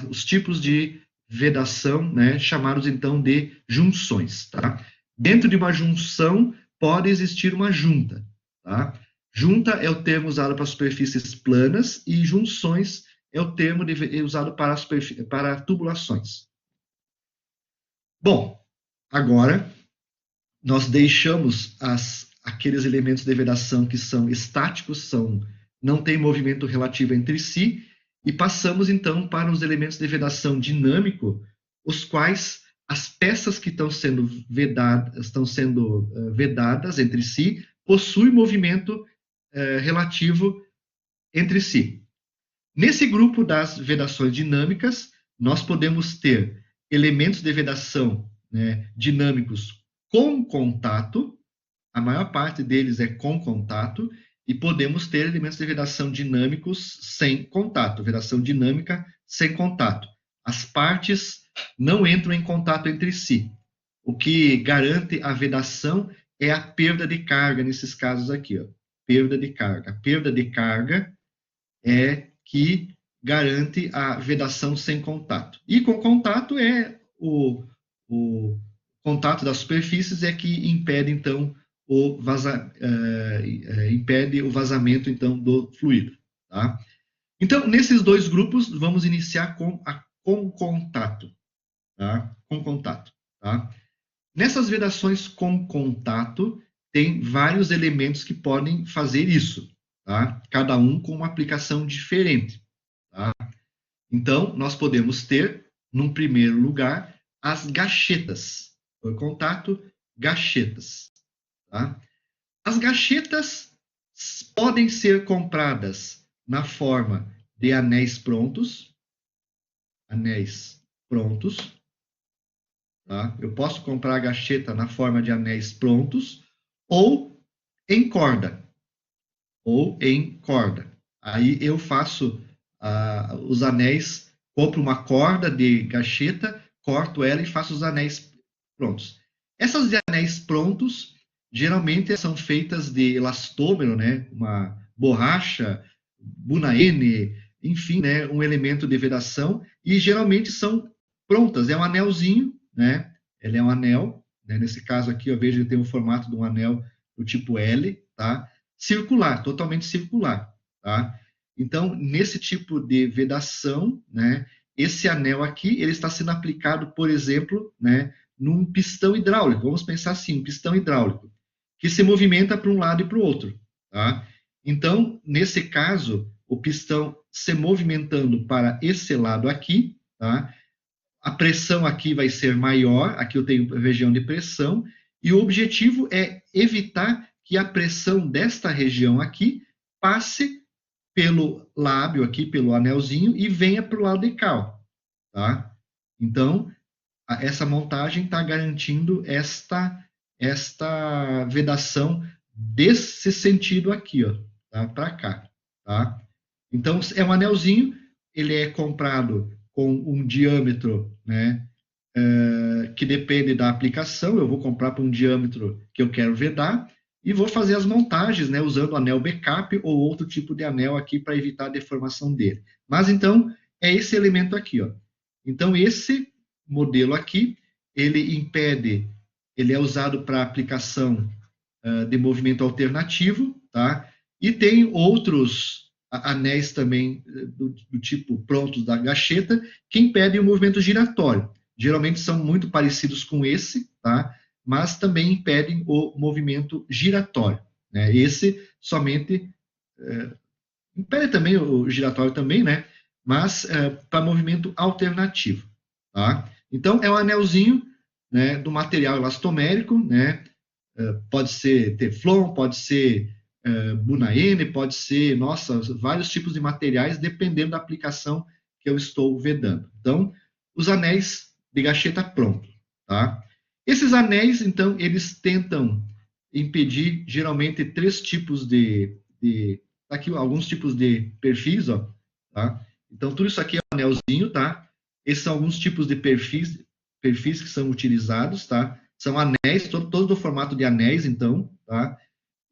os tipos de vedação, né, chamados, então, de junções, tá? Dentro de uma junção, pode existir uma junta, tá? Junta é o termo usado para superfícies planas e junções é o termo usado para tubulações. Bom, agora nós deixamos aqueles elementos de vedação que são estáticos, não tem movimento relativo entre si, e passamos então para os elementos de vedação dinâmico, os quais as peças que estão sendo vedadas entre si possuem movimento relativo entre si. Nesse grupo das vedações dinâmicas, nós podemos ter elementos de vedação, né, dinâmicos com contato, a maior parte deles é com contato, e podemos ter elementos de vedação dinâmicos sem contato, vedação dinâmica sem contato. As partes não entram em contato entre si. O que garante a vedação é a perda de carga, nesses casos aqui, ó. Perda de carga. A perda de carga é que garante a vedação sem contato. E com contato é o contato das superfícies é que impede, então, impede o vazamento, então, do fluido. Tá? Então, nesses dois grupos, vamos iniciar com contato. Tá? Com contato. Tá? Nessas vedações com contato, tem vários elementos que podem fazer isso. Tá? Cada um com uma aplicação diferente. Tá? Então, nós podemos ter, num primeiro lugar, as gachetas. Por contato, gachetas. Tá? As gachetas podem ser compradas na forma de anéis prontos. Anéis prontos. Tá? Eu posso comprar a gacheta na forma de anéis prontos ou em corda. Aí eu faço os anéis, compro uma corda de gacheta, corto ela e faço os anéis prontos. Essas de anéis prontos, geralmente são feitas de elastômero, né? Uma borracha, bunaene, enfim, né? Um elemento de vedação, e geralmente são prontas. É um anelzinho, né? Ele é um anel, né? Nesse caso aqui, eu vejo que tem o formato de um anel do tipo L, tá? Circular, totalmente circular, tá? Então, nesse tipo de vedação, né, esse anel aqui, ele está sendo aplicado, por exemplo, né, num pistão hidráulico. Vamos pensar assim, um pistão hidráulico, que se movimenta para um lado e para o outro, tá? Então, nesse caso, o pistão se movimentando para esse lado aqui, tá? A pressão aqui vai ser maior, aqui eu tenho região de pressão, e o objetivo é evitar que a pressão desta região aqui passe pelo lábio aqui, pelo anelzinho, e venha para o lado de cá, tá? Então, essa montagem está garantindo esta vedação desse sentido aqui, ó, tá? Para cá, tá? Então, é um anelzinho, ele é comprado com um diâmetro, né, que depende da aplicação. Eu vou comprar para um diâmetro que eu quero vedar, e vou fazer as montagens, né, usando anel backup ou outro tipo de anel aqui para evitar a deformação dele. Mas, então, é esse elemento aqui, ó. Então, esse modelo aqui, ele é usado para aplicação de movimento alternativo, tá? E tem outros anéis também do tipo prontos da gacheta, que impedem o movimento giratório. Geralmente são muito parecidos com esse, tá? Mas também impedem o movimento giratório, né? Esse somente impede também o giratório também, né? Mas para movimento alternativo, tá? Então é um anelzinho, né, do material elastomérico, né? Pode ser teflon, pode ser bunaene, pode ser, nossa, vários tipos de materiais, dependendo da aplicação que eu estou vedando. Então, os anéis de gacheta pronto, tá? Esses anéis, então, eles tentam impedir, geralmente, três tipos aqui alguns tipos de perfis, ó, tá? Então, tudo isso aqui é um anelzinho, tá? Esses são alguns tipos de perfis que são utilizados, tá? São anéis, todo do formato de anéis, então, tá?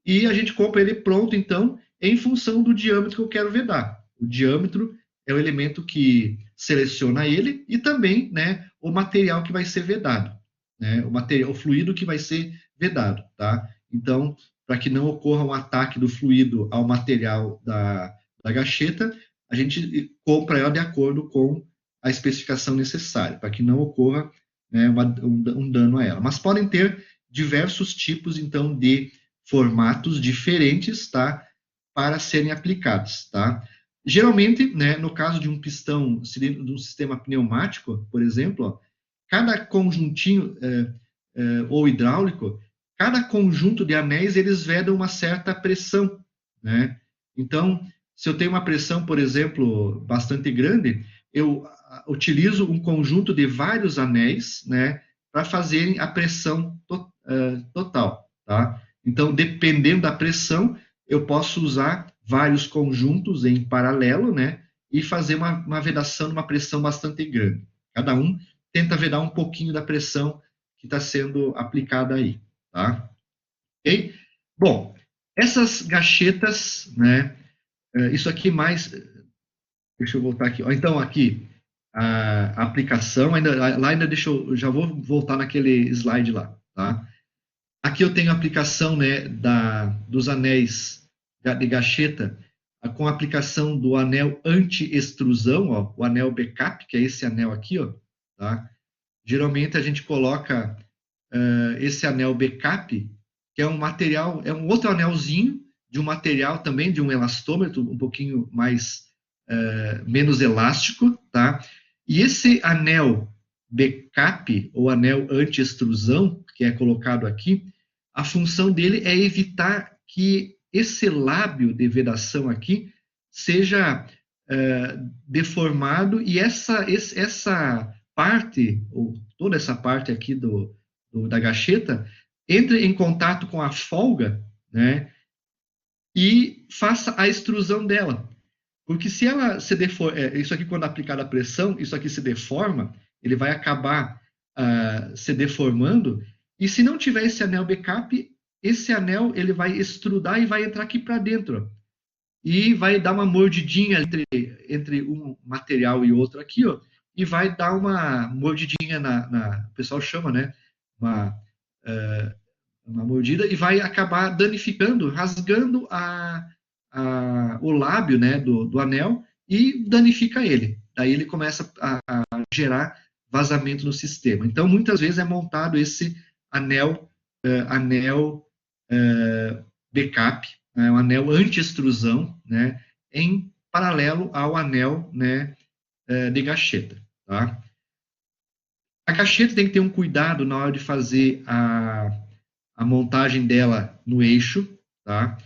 E a gente compra ele pronto, então, em função do diâmetro que eu quero vedar. O diâmetro é o elemento que seleciona ele e também, né, o material que vai ser vedado, né? O fluido que vai ser vedado, tá? Então, para que não ocorra um ataque do fluido ao material da gacheta, a gente compra ela de acordo com a especificação necessária, para que não ocorra, né, um dano a ela. Mas podem ter diversos tipos, então, de formatos diferentes, tá, para serem aplicados, tá? Geralmente, né, no caso de um pistão, de um sistema pneumático, por exemplo, ó, cada conjuntinho ou hidráulico, cada conjunto de anéis, eles vedam uma certa pressão, né? Então, se eu tenho uma pressão, por exemplo, bastante grande, eu utilizo um conjunto de vários anéis, né, para fazerem a pressão total, tá? Então, dependendo da pressão, eu posso usar vários conjuntos em paralelo, né, e fazer uma vedação numa pressão bastante grande. Cada um tenta vedar um pouquinho da pressão que está sendo aplicada aí, tá? Ok? Bom, essas gachetas, né, isso aqui mais, deixa eu voltar aqui, então aqui, a aplicação, ainda deixa eu, já vou voltar naquele slide lá, tá? Aqui eu tenho a aplicação, né, dos anéis de gacheta, com a aplicação do anel anti-extrusão, ó, o anel backup, que é esse anel aqui, ó, tá? Geralmente a gente coloca esse anel backup, que é um material, é um outro anelzinho de um material também, de um elastômetro um pouquinho mais, menos elástico, tá? E esse anel backup, ou anel anti-extrusão, que é colocado aqui, a função dele é evitar que esse lábio de vedação aqui seja deformado e essa parte, ou toda essa parte aqui da gacheta, entre em contato com a folga, né, e faça a extrusão dela. Porque se ela se deforma, isso aqui quando aplicada a pressão, isso aqui se deforma, ele vai acabar se deformando, e se não tiver esse anel backup, esse anel ele vai extrudar e vai entrar aqui para dentro, e vai dar uma mordidinha entre um material e outro aqui, ó, e vai dar uma mordidinha o pessoal chama, né, uma, uma mordida, e vai acabar danificando, rasgando o lábio, né, do anel, e danifica ele. Daí ele começa a gerar vazamento no sistema. Então, muitas vezes é montado esse anel backup, né, um anel anti-extrusão, né, em paralelo ao anel, né, de gacheta, tá? A gacheta tem que ter um cuidado na hora de fazer a montagem dela no eixo, tá?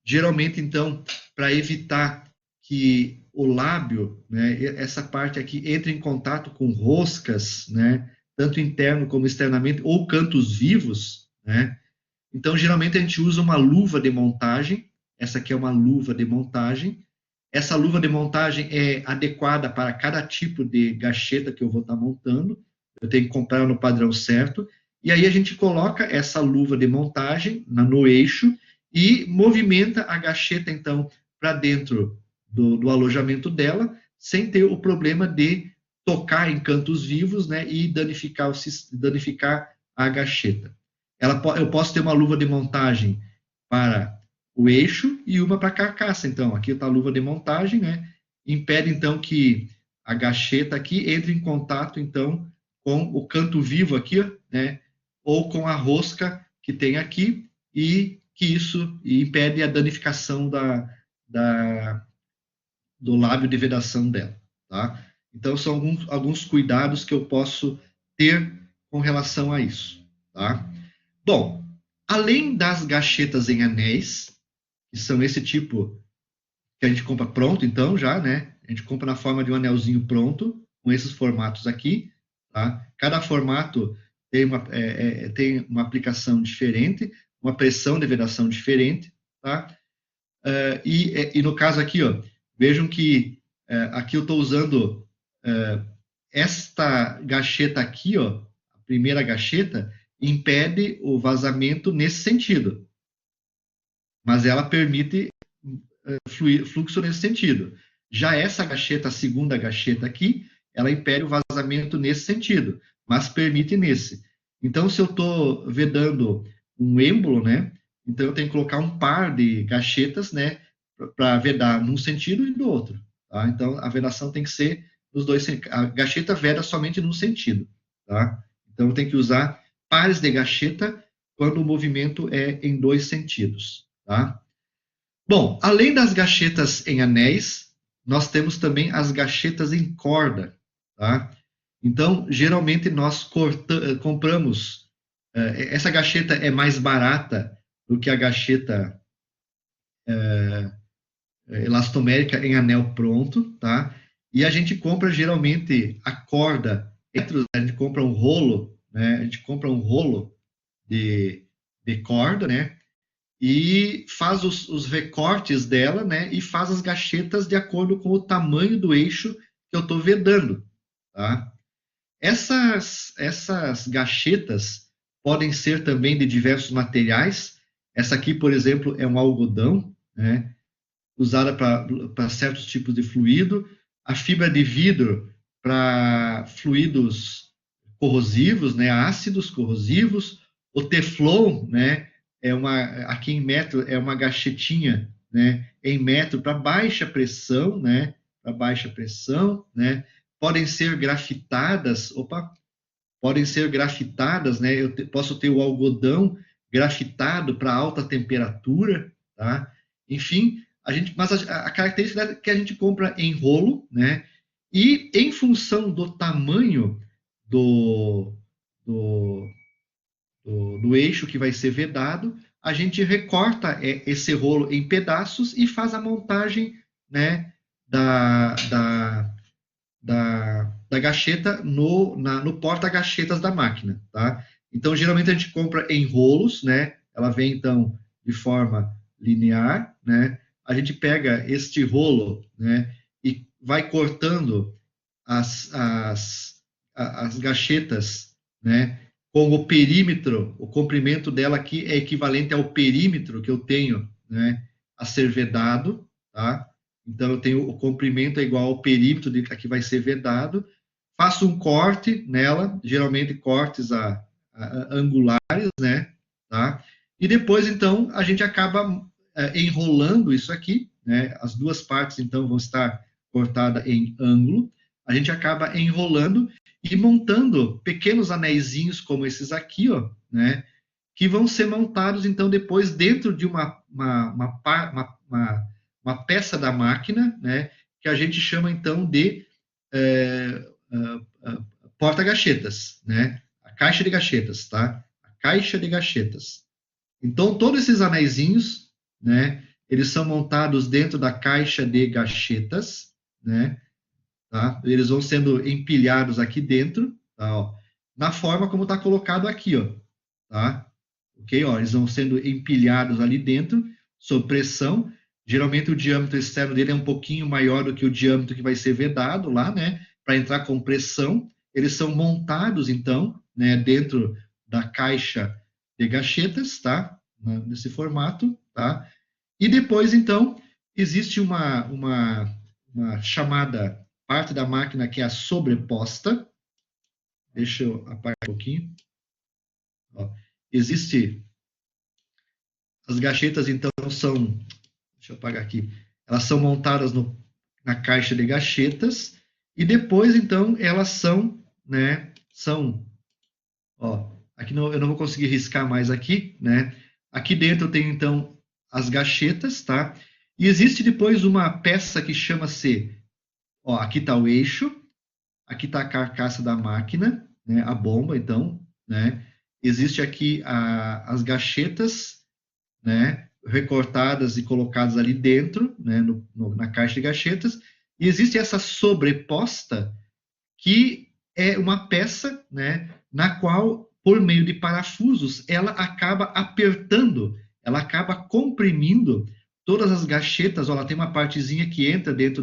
Geralmente, então, para evitar que o lábio, né, essa parte aqui, entre em contato com roscas, né, tanto interno como externamente, ou cantos vivos, né? Então, geralmente a gente usa uma luva de montagem. Essa aqui é uma luva de montagem. Essa luva de montagem é adequada para cada tipo de gacheta que eu vou estar montando. Eu tenho que comprar no padrão certo. E aí a gente coloca essa luva de montagem no eixo e movimenta a gacheta, então, para dentro do alojamento dela, sem ter o problema de tocar em cantos vivos, né, e danificar a gacheta. Eu posso ter uma luva de montagem para o eixo e uma para a carcaça. Então, aqui está a luva de montagem, né? Impede, então, que a gacheta aqui entre em contato, então, com o canto vivo aqui, né? Ou com a rosca que tem aqui, e que isso impede a danificação do lábio de vedação dela, tá? Então, são alguns cuidados que eu posso ter com relação a isso, tá? Bom, além das gachetas em anéis, que são esse tipo que a gente compra pronto, então, já, né? A gente compra na forma de um anelzinho pronto, com esses formatos aqui, tá? Cada formato tem uma aplicação diferente, uma pressão de vedação diferente, tá? E no caso aqui, ó, vejam que aqui eu estou usando esta gacheta aqui, ó, a primeira gacheta, impede o vazamento nesse sentido, mas ela permite fluxo nesse sentido. Já essa gacheta, a segunda gacheta aqui, ela impede o vazamento nesse sentido, mas permite nesse. Então, se eu estou vedando um êmbolo, né, então eu tenho que colocar um par de gachetas, né, para vedar num sentido e do outro. Tá? Então, a vedação tem que ser nos dois sentidos. A gacheta veda somente num sentido. Tá? Então, tem que usar pares de gacheta quando o movimento é em dois sentidos. Tá? Bom, além das gachetas em anéis, nós temos também as gachetas em corda. Tá? Então, geralmente nós compramos. Essa gacheta é mais barata do que a gacheta elastomérica em anel pronto, tá? E a gente compra geralmente a corda, a gente compra um rolo, né? A gente compra um rolo de corda, né? E faz os recortes dela, né? E faz as gachetas de acordo com o tamanho do eixo que eu estou vedando, tá? Essas gachetas podem ser também de diversos materiais. Essa aqui, por exemplo, é um algodão, né? Usada para certos tipos de fluido, a fibra de vidro para fluidos corrosivos, né, ácidos corrosivos, o teflon, né, aqui em metro é uma gachetinha, né, em metro para baixa pressão, né, para baixa pressão, né, podem ser grafitadas, podem ser grafitadas, né, posso ter o algodão grafitado para alta temperatura, tá? Enfim, mas a característica é que a gente compra em rolo, né? E em função do tamanho do, do, do eixo que vai ser vedado, a gente recorta esse rolo em pedaços e faz a montagem, né, da gacheta no porta-gachetas da máquina, tá? Então, geralmente a gente compra em rolos, né? Ela vem, então, de forma linear, né? A gente pega este rolo, né? E vai cortando as gachetas, né? Com o perímetro, o comprimento dela aqui é equivalente ao perímetro que eu tenho, né? A ser vedado, tá? Então, eu tenho o comprimento é igual ao perímetro que vai ser vedado. Faço um corte nela, geralmente cortes angulares, né? Tá? E depois, então, a gente acaba enrolando isso aqui, né? As duas partes, então, vão estar cortadas em ângulo. A gente acaba enrolando e montando pequenos anéisinhos como esses aqui, ó, né? Que vão ser montados, então, depois dentro de uma peça da máquina, né, que a gente chama então de porta-gachetas, né, a caixa de gachetas, tá? A caixa de gachetas. Então, todos esses anéisinhos, né, eles são montados dentro da caixa de gachetas, né, tá? Eles vão sendo empilhados aqui dentro, tá, ó, na forma como está colocado aqui, ó, tá? Ok, ó, eles vão sendo empilhados ali dentro, sob pressão. Geralmente o diâmetro externo dele é um pouquinho maior do que o diâmetro que vai ser vedado lá, né? Para entrar com pressão. Eles são montados, então, né, dentro da caixa de gachetas, tá? Nesse formato, tá? E depois, então, existe uma chamada parte da máquina que é a sobreposta. Deixa eu apagar um pouquinho. Ó. Existe. As gachetas, então, são. Deixa eu apagar aqui. Elas são montadas na caixa de gachetas. E depois, então, elas são, né? Ó, aqui eu não vou conseguir riscar mais aqui, né? Aqui dentro eu tenho, então, as gachetas, tá? E existe depois uma peça que chama-se. Ó, aqui está o eixo. Aqui está a carcaça da máquina, né? A bomba, então, né? Existe aqui as gachetas, né, recortadas e colocadas ali dentro, né, na caixa de gachetas, e existe essa sobreposta, que é uma peça, né, na qual, por meio de parafusos, ela acaba apertando, ela acaba comprimindo todas as gachetas. Ó, ela tem uma partezinha que entra dentro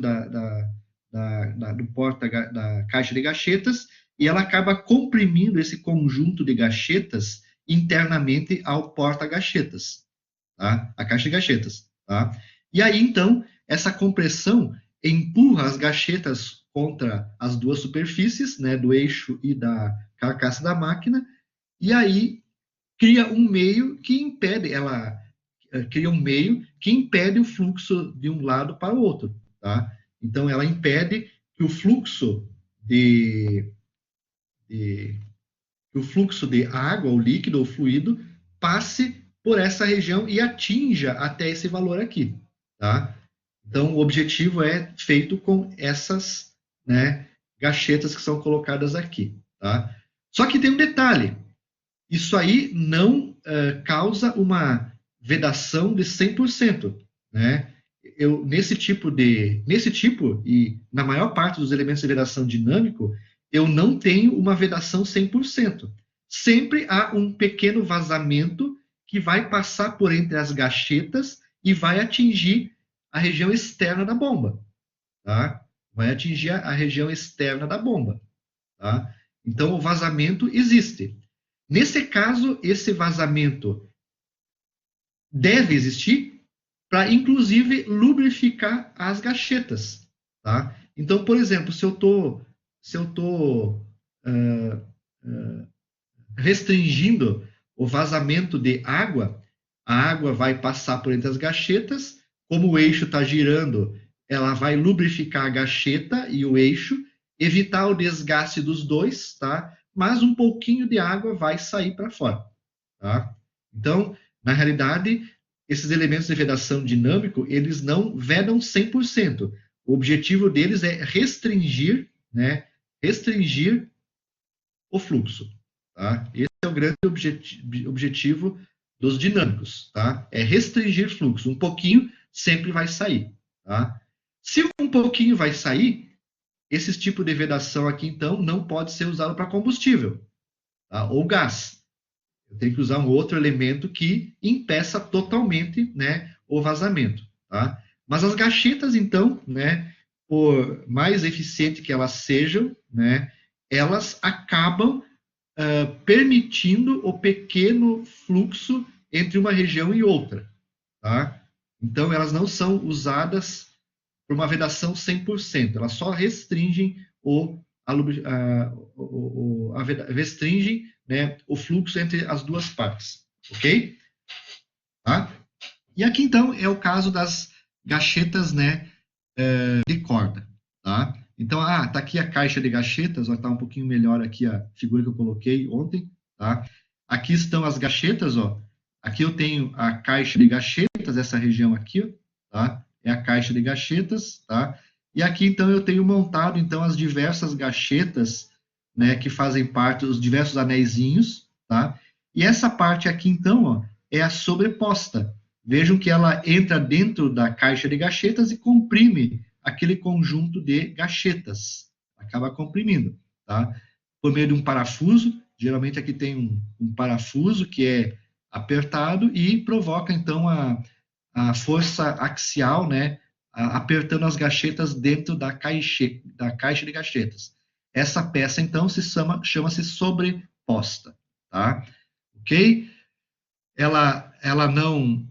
do da caixa de gachetas, e ela acaba comprimindo esse conjunto de gachetas internamente ao porta-gachetas, tá? A caixa de gachetas, tá? E aí, então, essa compressão empurra as gachetas contra as duas superfícies, né, do eixo e da carcaça da máquina, e aí cria um meio que impede, ela cria um meio que impede o fluxo de um lado para o outro, tá? Então, ela impede que o fluxo de o fluxo de água, ou líquido, ou fluido, passe por essa região e atinja até esse valor aqui, tá? Então, o objetivo é feito com essas, né, gachetas que são colocadas aqui, tá? Só que tem um detalhe, isso aí não causa uma vedação de 100%, né? Nesse tipo, e na maior parte dos elementos de vedação dinâmico, eu não tenho uma vedação 100%. Sempre há um pequeno vazamento que vai passar por entre as gachetas e vai atingir a região externa da bomba, tá? Vai atingir a região externa da bomba, tá? Então, o vazamento existe. Nesse caso, esse vazamento deve existir para, inclusive, lubrificar as gachetas, tá? Então, por exemplo, se eu estou restringindo o vazamento de água, a água vai passar por entre as gachetas, como o eixo está girando, ela vai lubrificar a gacheta e o eixo, evitar o desgaste dos dois, tá? Mas um pouquinho de água vai sair para fora, tá? Então, na realidade, esses elementos de vedação dinâmico, eles não vedam 100%. O objetivo deles é restringir, né? Restringir o fluxo, tá? Esse é o grande objetivo dos dinâmicos, tá? É restringir fluxo. Um pouquinho sempre vai sair, tá? Se um pouquinho vai sair, esse tipo de vedação aqui, então, não pode ser usado para combustível, tá? Ou gás. Eu tenho que usar um outro elemento que impeça totalmente, né, o vazamento, tá? Mas as gachetas, então, né, por mais eficiente que elas sejam, né, elas acabam permitindo o pequeno fluxo entre uma região e outra, tá? Então, elas não são usadas por uma vedação 100%, elas só restringem restringem, né, o fluxo entre as duas partes, ok? Tá? E aqui, então, é o caso das gachetas, né, de corda, tá? Então, tá aqui a caixa de gachetas, vai estar um pouquinho melhor aqui a figura que eu coloquei ontem, tá? Aqui estão as gachetas, ó. Aqui eu tenho a caixa de gachetas, essa região aqui, ó, tá? É a caixa de gachetas, tá? E aqui, então, eu tenho montado, então, as diversas gachetas, né, que fazem parte dos diversos anéisinhos, tá? E essa parte aqui, então, ó, é a sobreposta. Vejam que ela entra dentro da caixa de gachetas e comprime aquele conjunto de gachetas. Acaba comprimindo, tá? Por meio de um parafuso, geralmente aqui tem um parafuso que é apertado e provoca, então, a força axial, né? Apertando as gachetas dentro da caixa de gachetas. Essa peça, então, chama-se sobreposta, tá? Ok? Ela não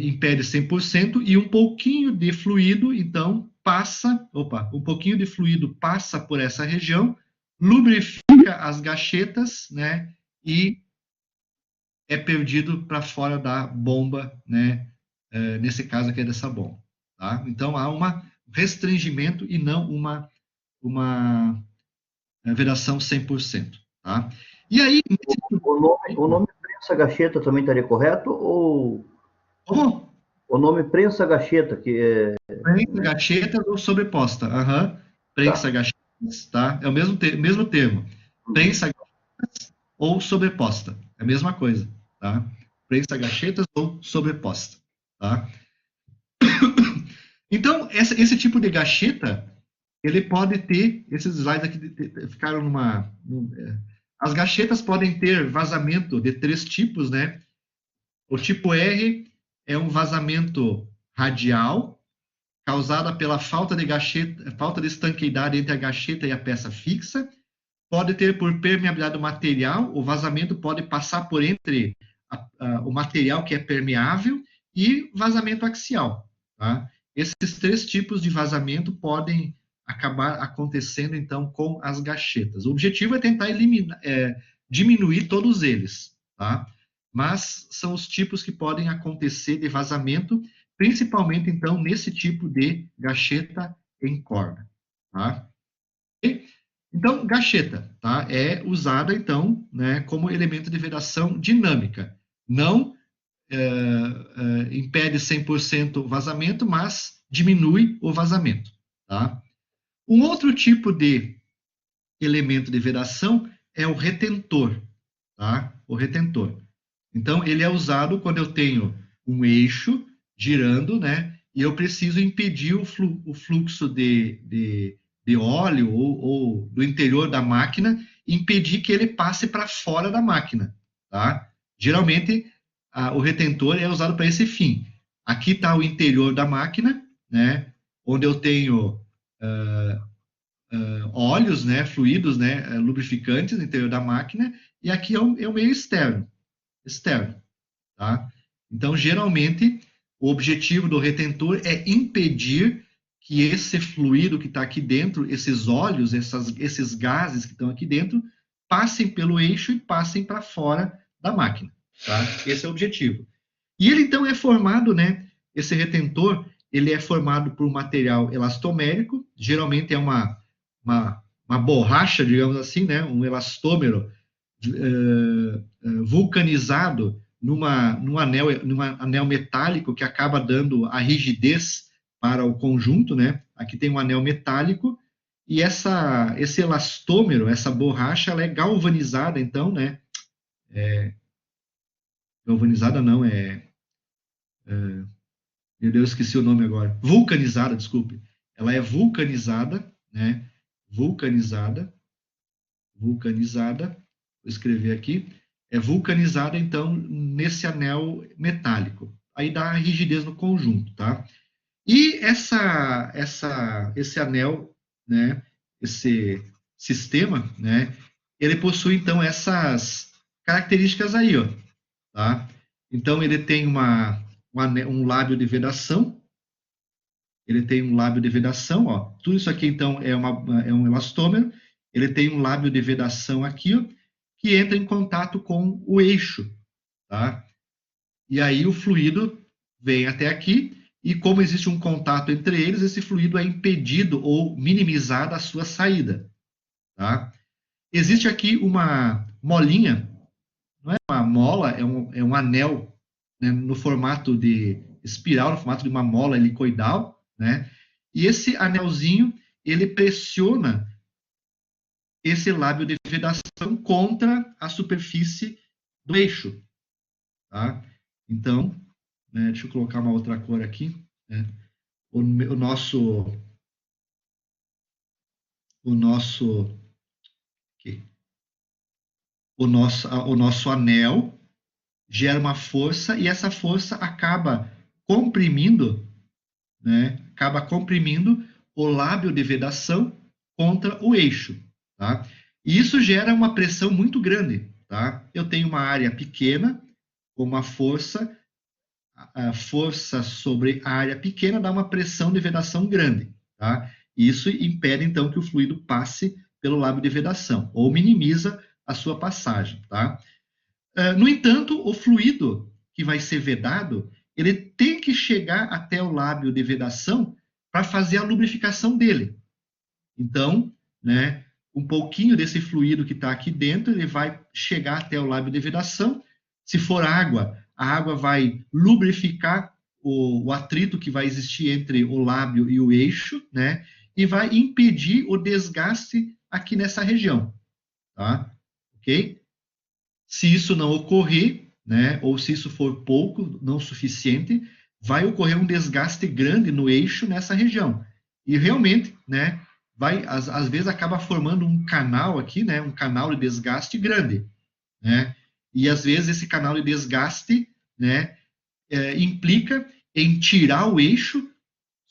impede 100% e um pouquinho de fluido, então, um pouquinho de fluido passa por essa região, lubrifica as gachetas, né, e é perdido para fora da bomba, né, nesse caso aqui é dessa bomba, tá? Então, há um restringimento e não uma vedação 100%, tá? E aí... O nome prensa gacheta também estaria correto? Ou Como? o nome prensa gacheta, que é... Prensa gachetas ou sobreposta. Uhum. Prensa Tá. gachetas, tá? É o mesmo termo. Prensa gachetas ou sobreposta. É a mesma coisa, tá? Prensa gachetas ou sobreposta, tá? Então, esse tipo de gacheta, ele pode ter, esses slides aqui ficaram as gachetas podem ter vazamento de 3 tipos, né? O tipo R é um vazamento radial, causada pela falta de estanqueidade entre a gacheta e a peça fixa. Pode ter por permeabilidade do material, o vazamento pode passar por entre o material que é permeável e vazamento axial. Tá? Esses 3 tipos de vazamento podem acabar acontecendo, então, com as gachetas. O objetivo é tentar diminuir todos eles, tá? Mas são os tipos que podem acontecer de vazamento, principalmente, então, nesse tipo de gacheta em corda, tá? Então, gacheta, tá? É usada, então, né, como elemento de vedação dinâmica. Não impede 100% vazamento, mas diminui o vazamento, tá? Um outro tipo de elemento de vedação é o retentor, tá? O retentor. Então, ele é usado quando eu tenho um eixo girando, né? E eu preciso impedir o fluxo de óleo ou do interior da máquina, impedir que ele passe para fora da máquina, tá? Geralmente, o retentor é usado para esse fim. Aqui está o interior da máquina, né? Onde eu tenho óleos, né? Fluidos, né? Lubrificantes no interior da máquina, e aqui é o meio externo, tá? Então, geralmente, o objetivo do retentor é impedir que esse fluido que está aqui dentro, esses óleos, esses gases que estão aqui dentro, passem pelo eixo e passem para fora da máquina, tá? Esse é o objetivo. E ele, então, é formado, né? Esse retentor, ele é formado por material elastomérico, geralmente é uma borracha, digamos assim, né? Um elastômero vulcanizado num anel metálico que acaba dando a rigidez para o conjunto, né? Aqui tem um anel metálico e esse elastômero, essa borracha, ela é galvanizada, então, né? Galvanizada não, meu Deus, esqueci o nome agora. Vulcanizada, desculpe. Ela é vulcanizada, né? Vulcanizada. Vou escrever aqui. É vulcanizada, então, nesse anel metálico. Aí dá rigidez no conjunto, tá? E esse anel, né? Esse sistema, né? Ele possui, então, essas características aí, ó, tá? Então, ele tem um lábio de vedação. Ele tem um lábio de vedação, ó. Tudo isso aqui, então, é um elastômero. Ele tem um lábio de vedação aqui, ó, que entra em contato com o eixo, tá? E aí o fluido vem até aqui, e como existe um contato entre eles, esse fluido é impedido ou minimizada a sua saída, tá? Existe aqui uma molinha, não é uma mola, é um anel, né, no formato de espiral, no formato de uma mola helicoidal, né? E esse anelzinho, ele pressiona esse lábio de vedação contra a superfície do eixo, tá? Então, né, deixa eu colocar uma outra cor aqui, né? O nosso aqui, o nosso anel gera uma força e essa força acaba comprimindo, né? Acaba comprimindo o lábio de vedação contra o eixo, tá? E isso gera uma pressão muito grande, tá? Eu tenho uma área pequena com uma força, a força sobre a área pequena dá uma pressão de vedação grande, tá? E isso impede, então, que o fluido passe pelo lábio de vedação, ou minimiza a sua passagem, tá? No entanto, o fluido que vai ser vedado, ele tem que chegar até o lábio de vedação para fazer a lubrificação dele. Então, né, um pouquinho desse fluido que está aqui dentro, ele vai chegar até o lábio de vedação. Se for água, a água vai lubrificar o atrito que vai existir entre o lábio e o eixo, né, e vai impedir o desgaste aqui nessa região, tá? Ok? Se isso não ocorrer, né, ou se isso for pouco, não suficiente, vai ocorrer um desgaste grande no eixo nessa região. E realmente, né, às vezes acaba formando um canal aqui, né, um canal de desgaste grande, né? E às vezes esse canal de desgaste, né, implica em tirar o eixo,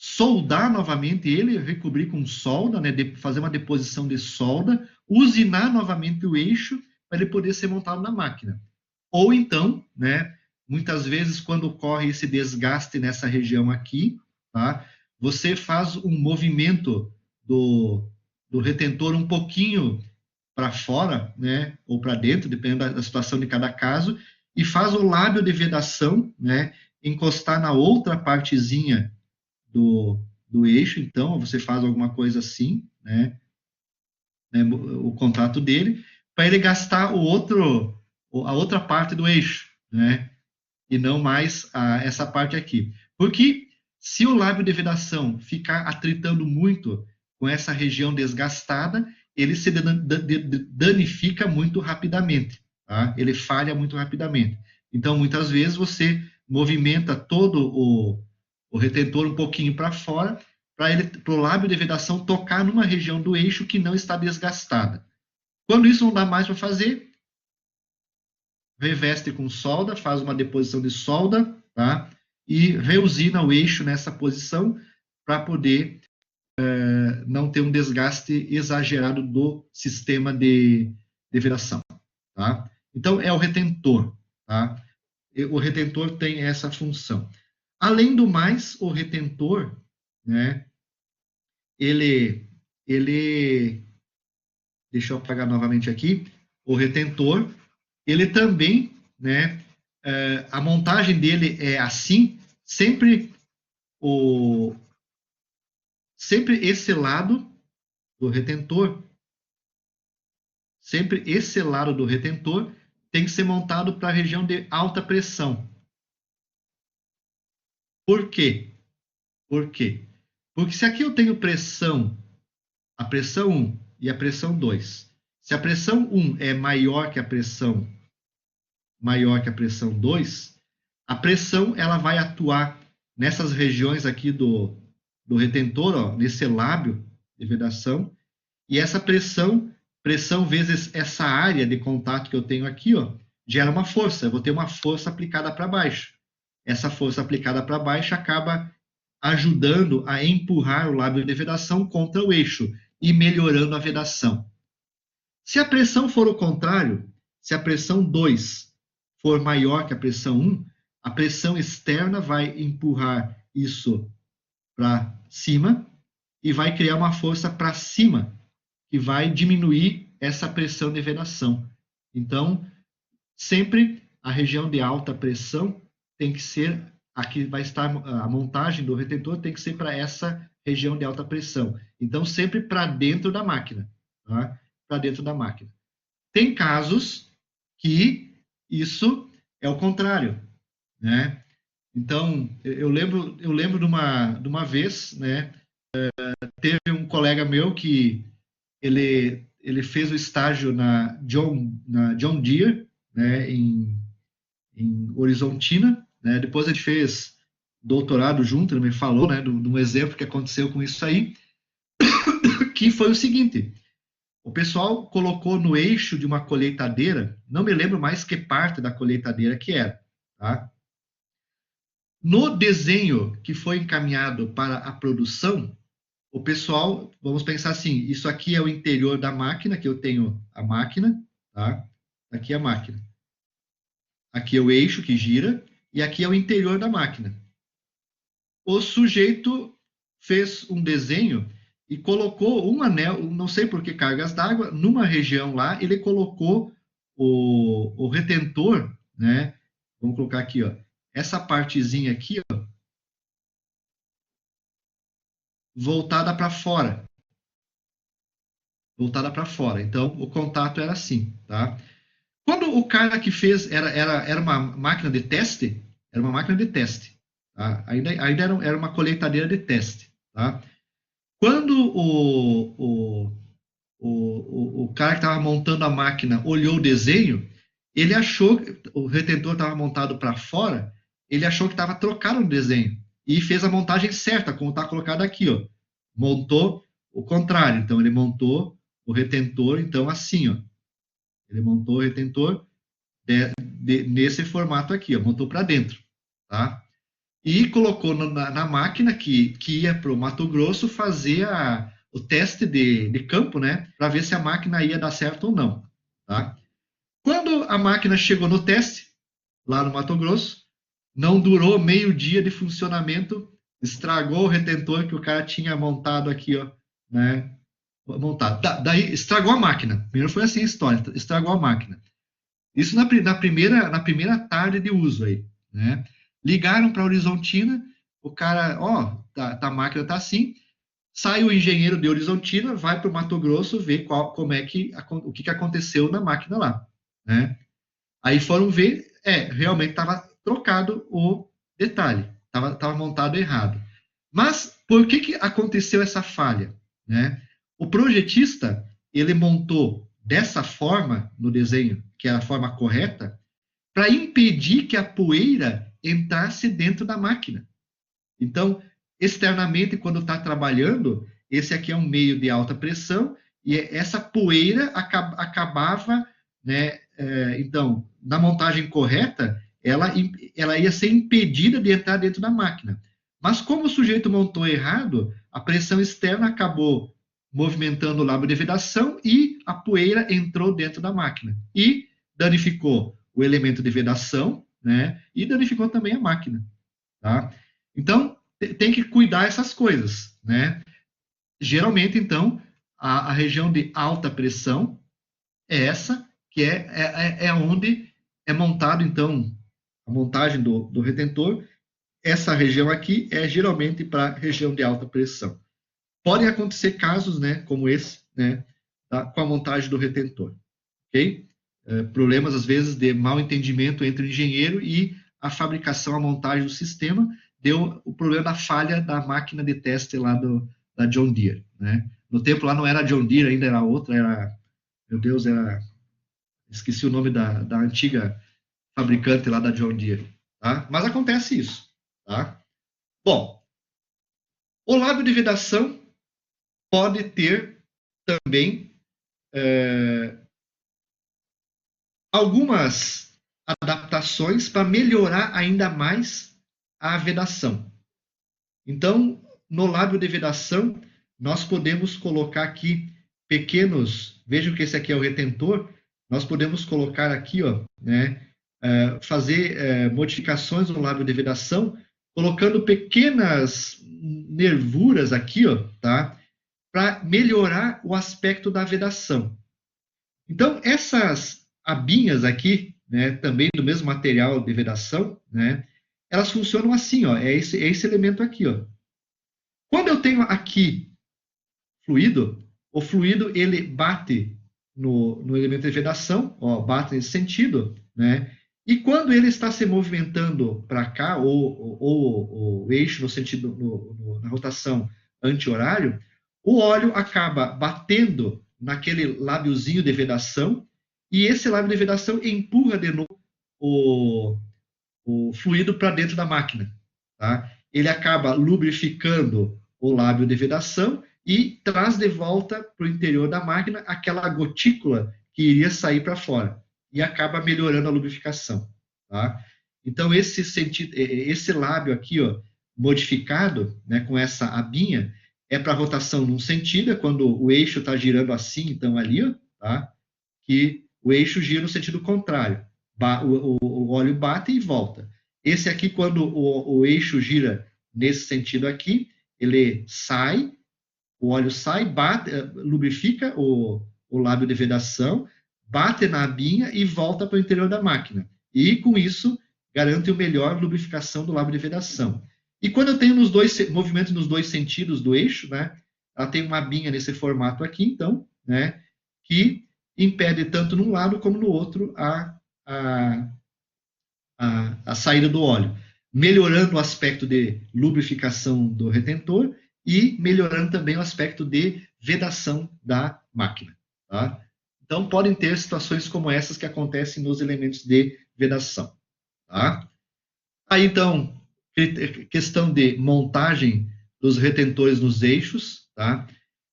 soldar novamente ele, recobrir com solda, né, fazer uma deposição de solda, usinar novamente o eixo para ele poder ser montado na máquina. Ou então, né, muitas vezes quando ocorre esse desgaste nessa região aqui, tá, você faz um movimento do retentor um pouquinho para fora, né, ou para dentro, dependendo da situação de cada caso, e faz o lábio de vedação, né, encostar na outra partezinha do eixo, então você faz alguma coisa assim, né, o contato dele, para ele gastar a outra parte do eixo, né, e não mais essa parte aqui. Porque se o lábio de vedação ficar atritando muito com essa região desgastada, ele se danifica muito rapidamente, tá? Ele falha muito rapidamente. Então, muitas vezes, você movimenta todo o retentor um pouquinho para fora, para o lábio de vedação tocar numa região do eixo que não está desgastada. Quando isso não dá mais para fazer, reveste com solda, faz uma deposição de solda, tá? E reusina o eixo nessa posição para poder não ter um desgaste exagerado do sistema de vedação, tá? Então, é o retentor, tá? O retentor tem essa função. Além do mais, o retentor, né, ele, deixa eu apagar novamente aqui, o retentor, ele também, né, a montagem dele é assim, sempre esse lado do retentor, sempre esse lado do retentor tem que ser montado para a região de alta pressão. Por quê? Por quê? Porque se aqui eu tenho pressão, a pressão 1 e a pressão 2, se a pressão 1 é maior que a pressão 2, a pressão ela vai atuar nessas regiões aqui do retentor, ó, nesse lábio de vedação, e essa pressão vezes essa área de contato que eu tenho aqui, ó, gera uma força. Eu vou ter uma força aplicada para baixo. Essa força aplicada para baixo acaba ajudando a empurrar o lábio de vedação contra o eixo e melhorando a vedação. Se a pressão for o contrário, se a pressão 2 for maior que a pressão 1, a pressão externa vai empurrar isso para cima e vai criar uma força para cima que vai diminuir essa pressão de vedação. Então, sempre a região de alta pressão tem que ser, aqui vai estar a montagem do retentor tem que ser para essa região de alta pressão. Então, sempre para dentro da máquina, tá? Para dentro da máquina. Tem casos que isso é o contrário, né? Então, eu lembro de uma vez, né? Teve um colega meu que ele fez o estágio na John Deere, né, em Horizontina, né? Depois ele fez doutorado junto, ele me falou, né, de um exemplo que aconteceu com isso aí, que foi o seguinte: o pessoal colocou no eixo de uma colheitadeira, não me lembro mais que parte da colheitadeira que era, tá? No desenho que foi encaminhado para a produção, o pessoal, vamos pensar assim, isso aqui é o interior da máquina, que eu tenho a máquina, tá? Aqui é a máquina. Aqui é o eixo que gira, e aqui é o interior da máquina. O sujeito fez um desenho e colocou um anel, não sei por que cargas d'água, numa região lá, ele colocou o retentor, né? Vamos colocar aqui, ó, essa partezinha aqui, ó, voltada para fora. Voltada para fora. Então, o contato era assim, tá? Quando o cara que fez era uma máquina de teste, era uma máquina de teste, tá? Ainda era uma colheitadeira de teste, tá? Quando o cara que estava montando a máquina olhou o desenho, ele achou que o retentor estava montado para fora, ele achou que estava trocado no desenho e fez a montagem certa, como está colocado aqui, ó. Montou o contrário, então ele montou o retentor, então assim, ó. Ele montou o retentor nesse formato aqui, ó, montou para dentro, tá? e colocou na máquina que ia para o Mato Grosso fazer o teste de campo, né, para ver se a máquina ia dar certo ou não, tá? Quando a máquina chegou no teste, lá no Mato Grosso, não durou meio dia de funcionamento, estragou o retentor que o cara tinha montado aqui, ó, né, montado. Daí estragou a máquina. Primeiro foi assim a história, estragou a máquina. Isso na primeira tarde de uso aí, né? Ligaram para Horizontina, o cara, ó, a máquina tá assim. Sai o engenheiro de Horizontina, vai para o Mato Grosso ver como é o que aconteceu na máquina lá, né? Aí foram ver, realmente estava trocado o detalhe, estava montado errado. Mas por que aconteceu essa falha, né? O projetista, ele montou dessa forma no desenho, que era a forma correta, para impedir que a poeira entrasse dentro da máquina. Então, externamente, quando está trabalhando, esse aqui é um meio de alta pressão e essa poeira acabava, né? Então, na montagem correta, ela ia ser impedida de entrar dentro da máquina. Mas como o sujeito montou errado, a pressão externa acabou movimentando o lábio de vedação e a poeira entrou dentro da máquina e danificou o elemento de vedação, né? E danificou também a máquina, tá? Então, tem que cuidar essas coisas, né? Geralmente, então, a região de alta pressão é essa, que é onde é montado, então, a montagem do retentor. Essa região aqui é geralmente para a região de alta pressão. Podem acontecer casos, né, como esse, né, com a montagem do retentor, ok? Problemas, às vezes, de mal entendimento entre o engenheiro e a fabricação, a montagem do sistema, deu o problema da falha da máquina de teste lá da John Deere, né? No tempo lá não era John Deere, ainda era outra, meu Deus, esqueci o nome da antiga fabricante lá da John Deere, tá? Mas acontece isso, tá? Bom, o lábio de vedação pode ter também algumas adaptações para melhorar ainda mais a vedação. Então, no lábio de vedação, nós podemos colocar aqui pequenos, vejam que esse aqui é o retentor, nós podemos colocar aqui, ó, né, fazer modificações no lábio de vedação, colocando pequenas nervuras aqui, ó, tá, para melhorar o aspecto da vedação. Então, essas abinhas aqui, né, também do mesmo material de vedação, né, elas funcionam assim, ó, é esse elemento aqui, ó. Quando eu tenho aqui fluido, o fluido ele bate no elemento de vedação, ó, bate nesse sentido, né? E quando ele está se movimentando para cá, ou o eixo no sentido, na rotação anti-horário, o óleo acaba batendo naquele lábiozinho de vedação, e esse lábio de vedação empurra de novo o fluido para dentro da máquina, tá? Ele acaba lubrificando o lábio de vedação e traz de volta para o interior da máquina aquela gotícula que iria sair para fora e acaba melhorando a lubrificação, tá? Então esse lábio aqui, ó, modificado, né, com essa abinha, é para rotação num sentido, é quando o eixo está girando assim, então ali, ó, tá? Que o eixo gira no sentido contrário. O óleo bate e volta. Esse aqui, quando o eixo gira nesse sentido aqui, ele sai, o óleo sai, bate, lubrifica o lábio de vedação, bate na abinha e volta para o interior da máquina. E, com isso, garante uma melhor lubrificação do lábio de vedação. E quando eu tenho movimento nos dois sentidos do eixo, né, ela tem uma abinha nesse formato aqui, então, né, que impede tanto num lado como no outro a saída do óleo, melhorando o aspecto de lubrificação do retentor e melhorando também o aspecto de vedação da máquina, tá? Então, podem ter situações como essas que acontecem nos elementos de vedação, tá? Aí, então, questão de montagem dos retentores nos eixos, tá?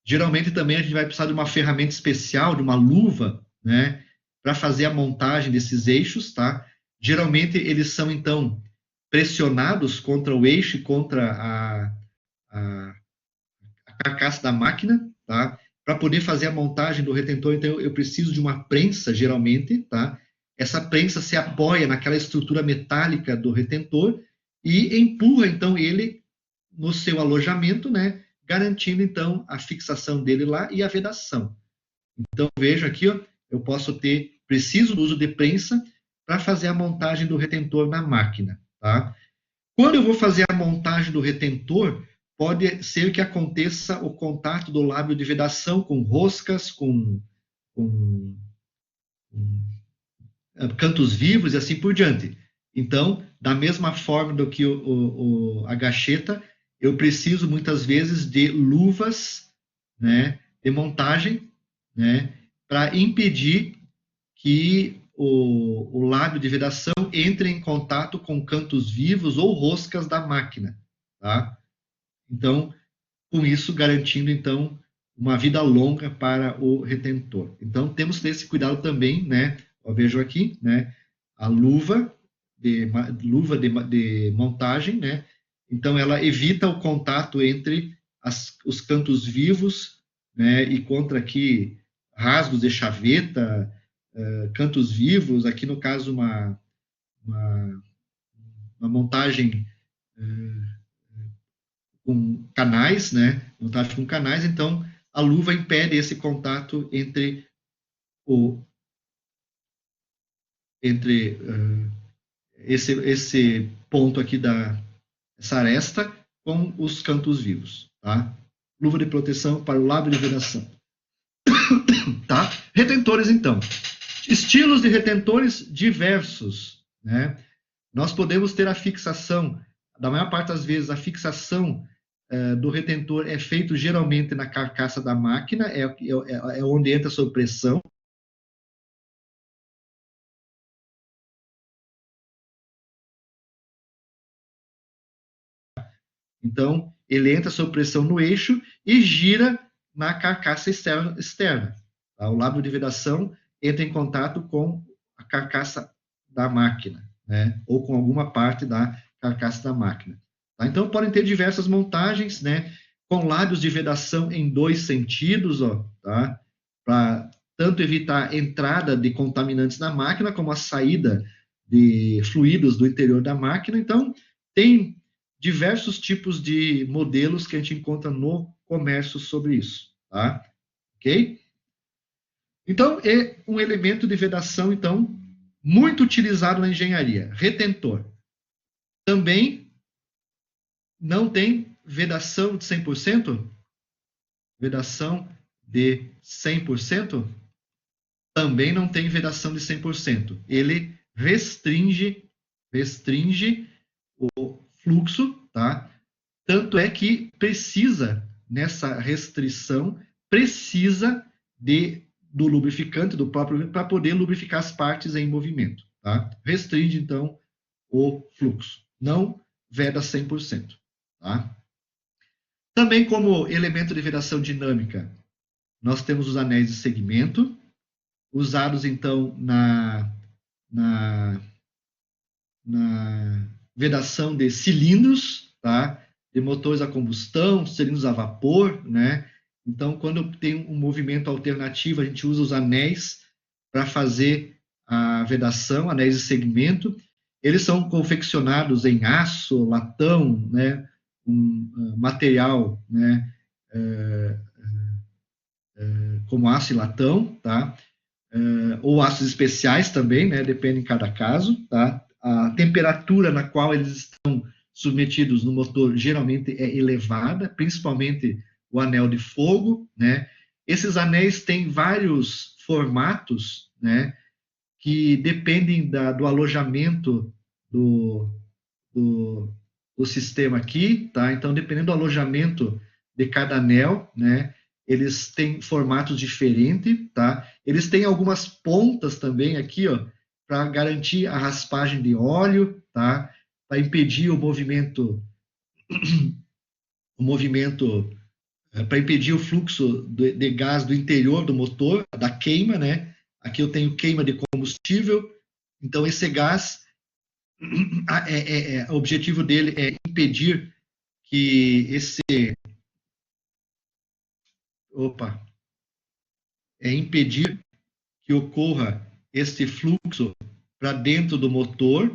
Geralmente também a gente vai precisar de uma ferramenta especial, de uma luva, né, para fazer a montagem desses eixos, tá? Geralmente eles são, então, pressionados contra o eixo e contra a carcaça da máquina, tá? Para poder fazer a montagem do retentor, então eu preciso de uma prensa, geralmente, tá? Essa prensa se apoia naquela estrutura metálica do retentor e empurra, então, ele no seu alojamento, né? Garantindo, então, a fixação dele lá e a vedação. Então, veja aqui, ó, eu preciso do uso de prensa para fazer a montagem do retentor na máquina, tá? Quando eu vou fazer a montagem do retentor, pode ser que aconteça o contato do lábio de vedação com roscas, com cantos vivos e assim por diante. Então, da mesma forma do que a gacheta, eu preciso muitas vezes de luvas, né, de montagem, né, para impedir que o lábio de vedação entre em contato com cantos vivos ou roscas da máquina, tá? Então, com isso, garantindo, então, uma vida longa para o retentor. Então, temos que ter esse cuidado também, né? Eu vejo aqui, né? A luva de montagem, né? Então, ela evita o contato entre os cantos vivos, né? E contra aqui rasgos de chaveta, cantos vivos, aqui no caso uma montagem com canais, né? Montagem com canais, então a luva impede esse contato entre esse ponto aqui essa aresta com os cantos vivos, tá? Luva de proteção para o lábio de vedação. Tá? Retentores, então. Estilos de retentores diversos, né? Nós podemos ter a fixação, da maior parte das vezes, a fixação do retentor é feito geralmente na carcaça da máquina, é onde entra sob pressão. Então, ele entra sob pressão no eixo e gira na carcaça externa. Tá? O lábio de vedação entra em contato com a carcaça da máquina, né? Ou com alguma parte da carcaça da máquina. Tá? Então, podem ter diversas montagens, né? Com lábios de vedação em 2 sentidos, ó, tá? Para tanto evitar a entrada de contaminantes na máquina, como a saída de fluidos do interior da máquina. Então, tem diversos tipos de modelos que a gente encontra no comércio sobre isso, tá? Ok? Então, é um elemento de vedação, então, muito utilizado na engenharia. Retentor. Também não tem vedação de 100%? Vedação de 100%? Também não tem vedação de 100%. Ele restringe o fluxo, tá? Tanto é que precisa, nessa restrição, precisa do lubrificante, do próprio, para poder lubrificar as partes em movimento, tá? Restringe, então, o fluxo. Não veda 100%, tá? Também como elemento de vedação dinâmica, nós temos os anéis de segmento, usados, então, na vedação de cilindros, tá? De motores a combustão, cilindros a vapor, né? Então, quando tem um movimento alternativo, a gente usa os anéis para fazer a vedação, anéis de segmento. Eles são confeccionados em aço, latão, né? Material, né? Como aço e latão, tá? Ou aços especiais também, né? Depende em cada caso, tá? A temperatura na qual eles estão submetidos no motor geralmente é elevada, principalmente o anel de fogo, né? Esses anéis têm vários formatos, né? Que dependem do alojamento do sistema aqui, tá? Então, dependendo do alojamento de cada anel, né? Eles têm formatos diferentes, tá? Eles têm algumas pontas também aqui, ó, para garantir a raspagem de óleo, tá? Para impedir o movimento, para impedir o fluxo de gás do interior do motor, da queima, né? Aqui eu tenho queima de combustível, então esse gás o objetivo dele é impedir que impedir que ocorra este fluxo para dentro do motor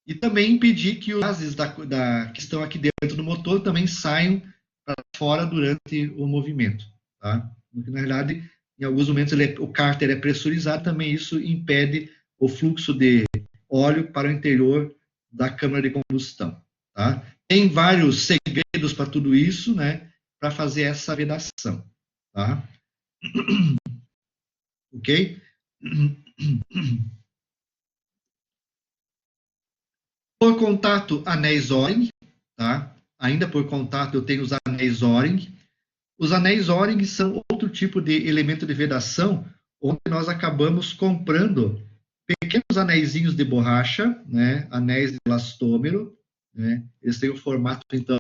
e também impedir que os gases que estão aqui dentro do motor também saiam para fora durante o movimento. Tá? Porque, na realidade, em alguns momentos o cárter é pressurizado, também isso impede o fluxo de óleo para o interior da câmara de combustão. Tá? Tem vários segredos para tudo isso, né, para fazer essa vedação. Tá? Ok? Por contato, anéis O-ring, tá? Ainda por contato, eu tenho os anéis O-ring. Os anéis O-ring são outro tipo de elemento de vedação, onde nós acabamos comprando pequenos anéisinhos de borracha, né? Anéis de elastômero, né? Eles têm o formato, então,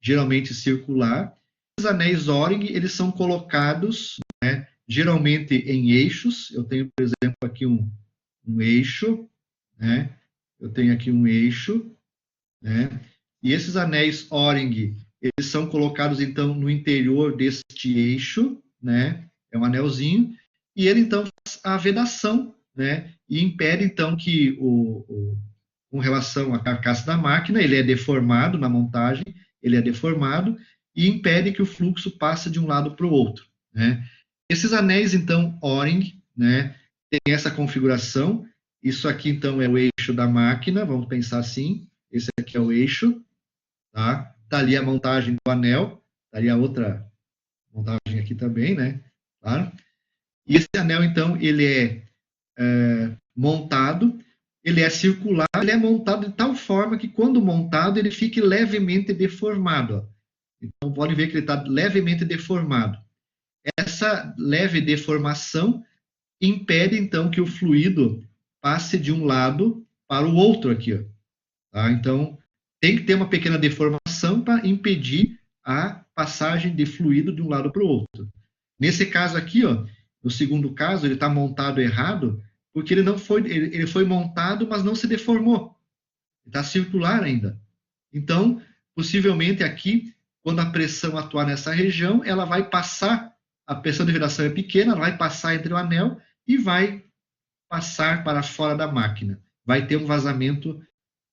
geralmente circular. Os anéis O-ring, eles são colocados, né, geralmente em eixos. Eu tenho, por exemplo, aqui um eixo, né? Eu tenho aqui um eixo, né? E esses anéis O-ring, eles são colocados, então, no interior deste eixo, né? É um anelzinho, e ele, então, faz a vedação, né? E impede, então, que com relação à carcaça da máquina, ele é deformado na montagem, ele é deformado, e impede que o fluxo passe de um lado para o outro, né? Esses anéis, então, O-ring, né? Tem essa configuração. Isso aqui, então, é o eixo da máquina, vamos pensar assim. Esse aqui é o eixo, tá? Tá ali a montagem do anel, tá ali a outra montagem aqui também, né? Claro. E esse anel, então, ele é montado, ele é circular, ele é montado de tal forma que, quando montado, ele fique levemente deformado. Ó. Então, pode ver que ele está levemente deformado. Essa leve deformação impede, então, que o fluido passe de um lado para o outro aqui. Ó. Tá? Então, tem que ter uma pequena deformação para impedir a passagem de fluido de um lado para o outro. Nesse caso aqui, ó, no segundo caso, ele está montado errado, porque ele foi montado, mas não se deformou. Está circular ainda. Então, possivelmente aqui, quando a pressão atuar nessa região, ela vai passar, a pressão de vedação é pequena, ela vai passar entre o anel e vai passar para fora da máquina. Vai ter um vazamento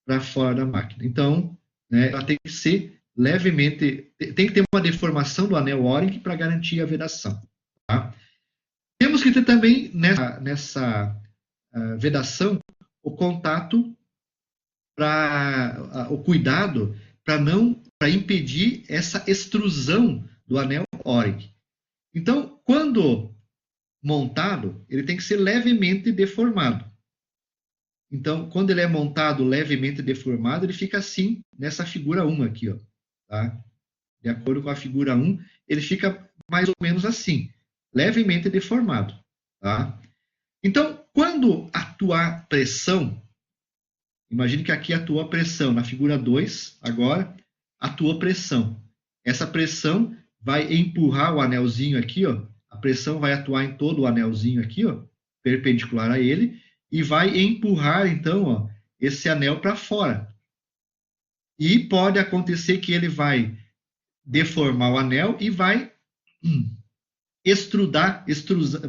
para fora da máquina. Então, né, ela tem que ser levemente, tem que ter uma deformação do anel O-ring para garantir a vedação. Tá? Temos que ter também nessa vedação o contato o cuidado para impedir essa extrusão do anel O-ring. Então, quando montado, ele tem que ser levemente deformado. Então, quando ele é montado levemente deformado, ele fica assim, nessa figura 1 aqui, ó, tá? De acordo com a figura 1, ele fica mais ou menos assim, levemente deformado, tá? Então, quando atuar pressão, imagine que aqui atuou a pressão, na figura 2, agora, atuou pressão. Essa pressão vai empurrar o anelzinho aqui, ó, a pressão vai atuar em todo o anelzinho aqui, ó, perpendicular a ele, e vai empurrar, então, ó, esse anel para fora. E pode acontecer que ele vai deformar o anel e vai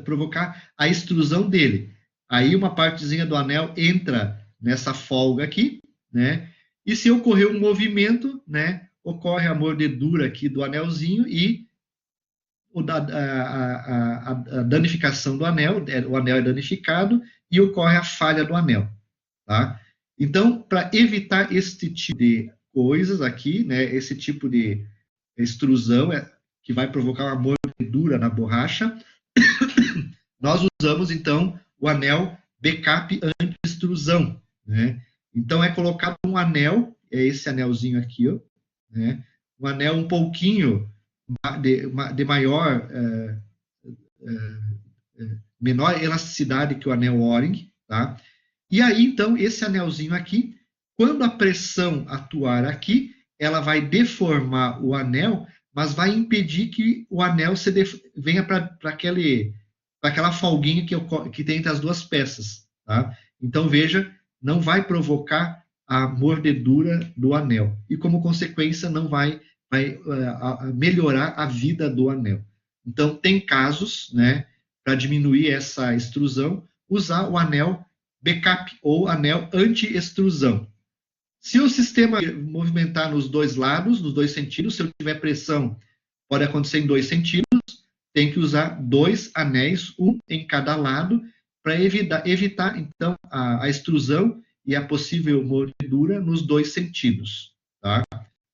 provocar a extrusão dele. Aí uma partezinha do anel entra nessa folga aqui, né? E se ocorrer um movimento, né, ocorre a mordedura aqui do anelzinho e a danificação do anel, o anel é danificado e ocorre a falha do anel, tá? Então, para evitar este tipo de coisas aqui, né, esse tipo de extrusão que vai provocar uma mordedura na borracha, nós usamos, então, o anel backup anti-extrusão, né? Então, é colocado um anel, é esse anelzinho aqui, ó, né? Um anel um pouquinho de menor elasticidade que o anel O-ring, tá? E aí, então, esse anelzinho aqui, quando a pressão atuar aqui, ela vai deformar o anel, mas vai impedir que o anel venha para aquela folguinha que tem entre as duas peças, tá? Então, veja, não vai provocar a mordedura do anel. E, como consequência, não vai melhorar a vida do anel. Então, tem casos, né, para diminuir essa extrusão, usar o anel backup ou anel anti-extrusão. Se o sistema movimentar nos dois lados, nos dois sentidos, se eu tiver pressão, pode acontecer em 2 centímetros, tem que usar 2 anéis, um em cada lado, para evitar, então, a extrusão e a possível mordedura nos 2 sentidos. Tá?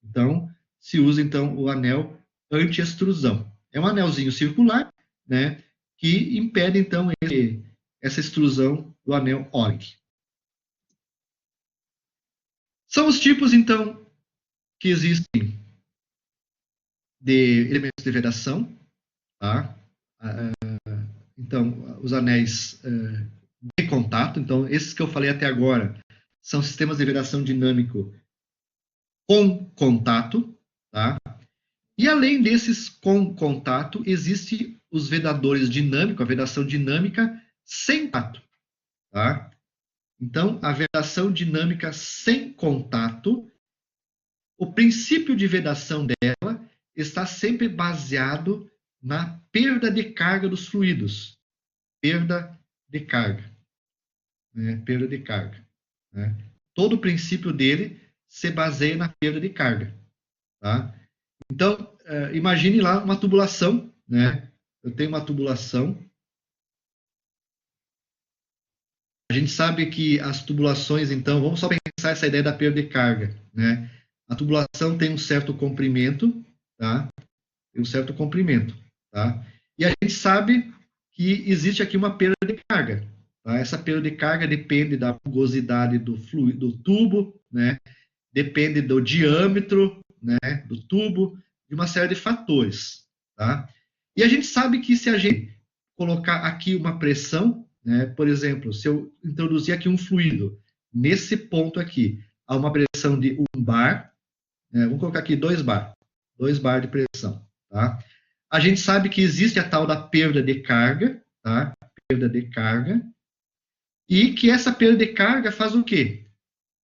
Então, se usa, então, o anel anti-extrusão. É um anelzinho circular, né, que impede, então, essa extrusão do anel ORG. São os tipos, então, que existem de elementos de vedação, tá? Então, os anéis de contato. Então, esses que eu falei até agora são sistemas de vedação dinâmico com contato, tá? E além desses com contato, existem os vedadores dinâmicos, a vedação dinâmica sem contato, tá? Então, a vedação dinâmica sem contato, o princípio de vedação dela está sempre baseado na perda de carga dos fluidos. Perda de carga. Né? Perda de carga. Né? Todo o princípio dele se baseia na perda de carga. Tá? Então, imagine lá uma tubulação. Né? Eu tenho uma tubulação. A gente sabe que as tubulações, então, vamos só pensar essa ideia da perda de carga. Né? A tubulação tem um certo comprimento, tá? Tem um certo comprimento, tá? E a gente sabe que existe aqui uma perda de carga. Tá? Essa perda de carga depende da rugosidade do fluido, do tubo, né? Depende do diâmetro, né? Do tubo, de uma série de fatores, tá? E a gente sabe que se a gente colocar aqui uma pressão, né? Por exemplo, se eu introduzir aqui um fluido nesse ponto aqui, a uma pressão de 1 bar, né? Vamos colocar aqui 2 bar, 2 bar de pressão, tá? A gente sabe que existe a tal da perda de carga, tá? Perda de carga. E que essa perda de carga faz o quê?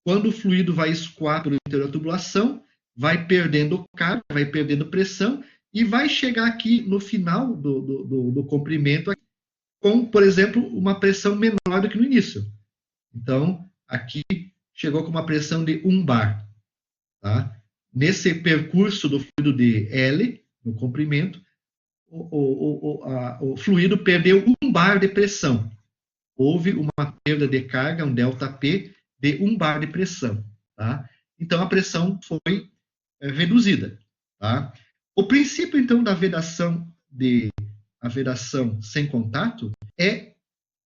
Quando o fluido vai escoar pelo interior da tubulação, vai perdendo carga, vai perdendo pressão e vai chegar aqui no final do comprimento com, por exemplo, uma pressão menor do que no início. Então, aqui chegou com uma pressão de 1 bar. Tá? Nesse percurso do fluido de L, no comprimento, o fluido perdeu 1 bar de pressão. Houve uma perda de carga, um ΔP, de 1 bar de pressão. Tá? Então, a pressão foi reduzida. Tá? O princípio, então, da vedação, a vedação sem contato é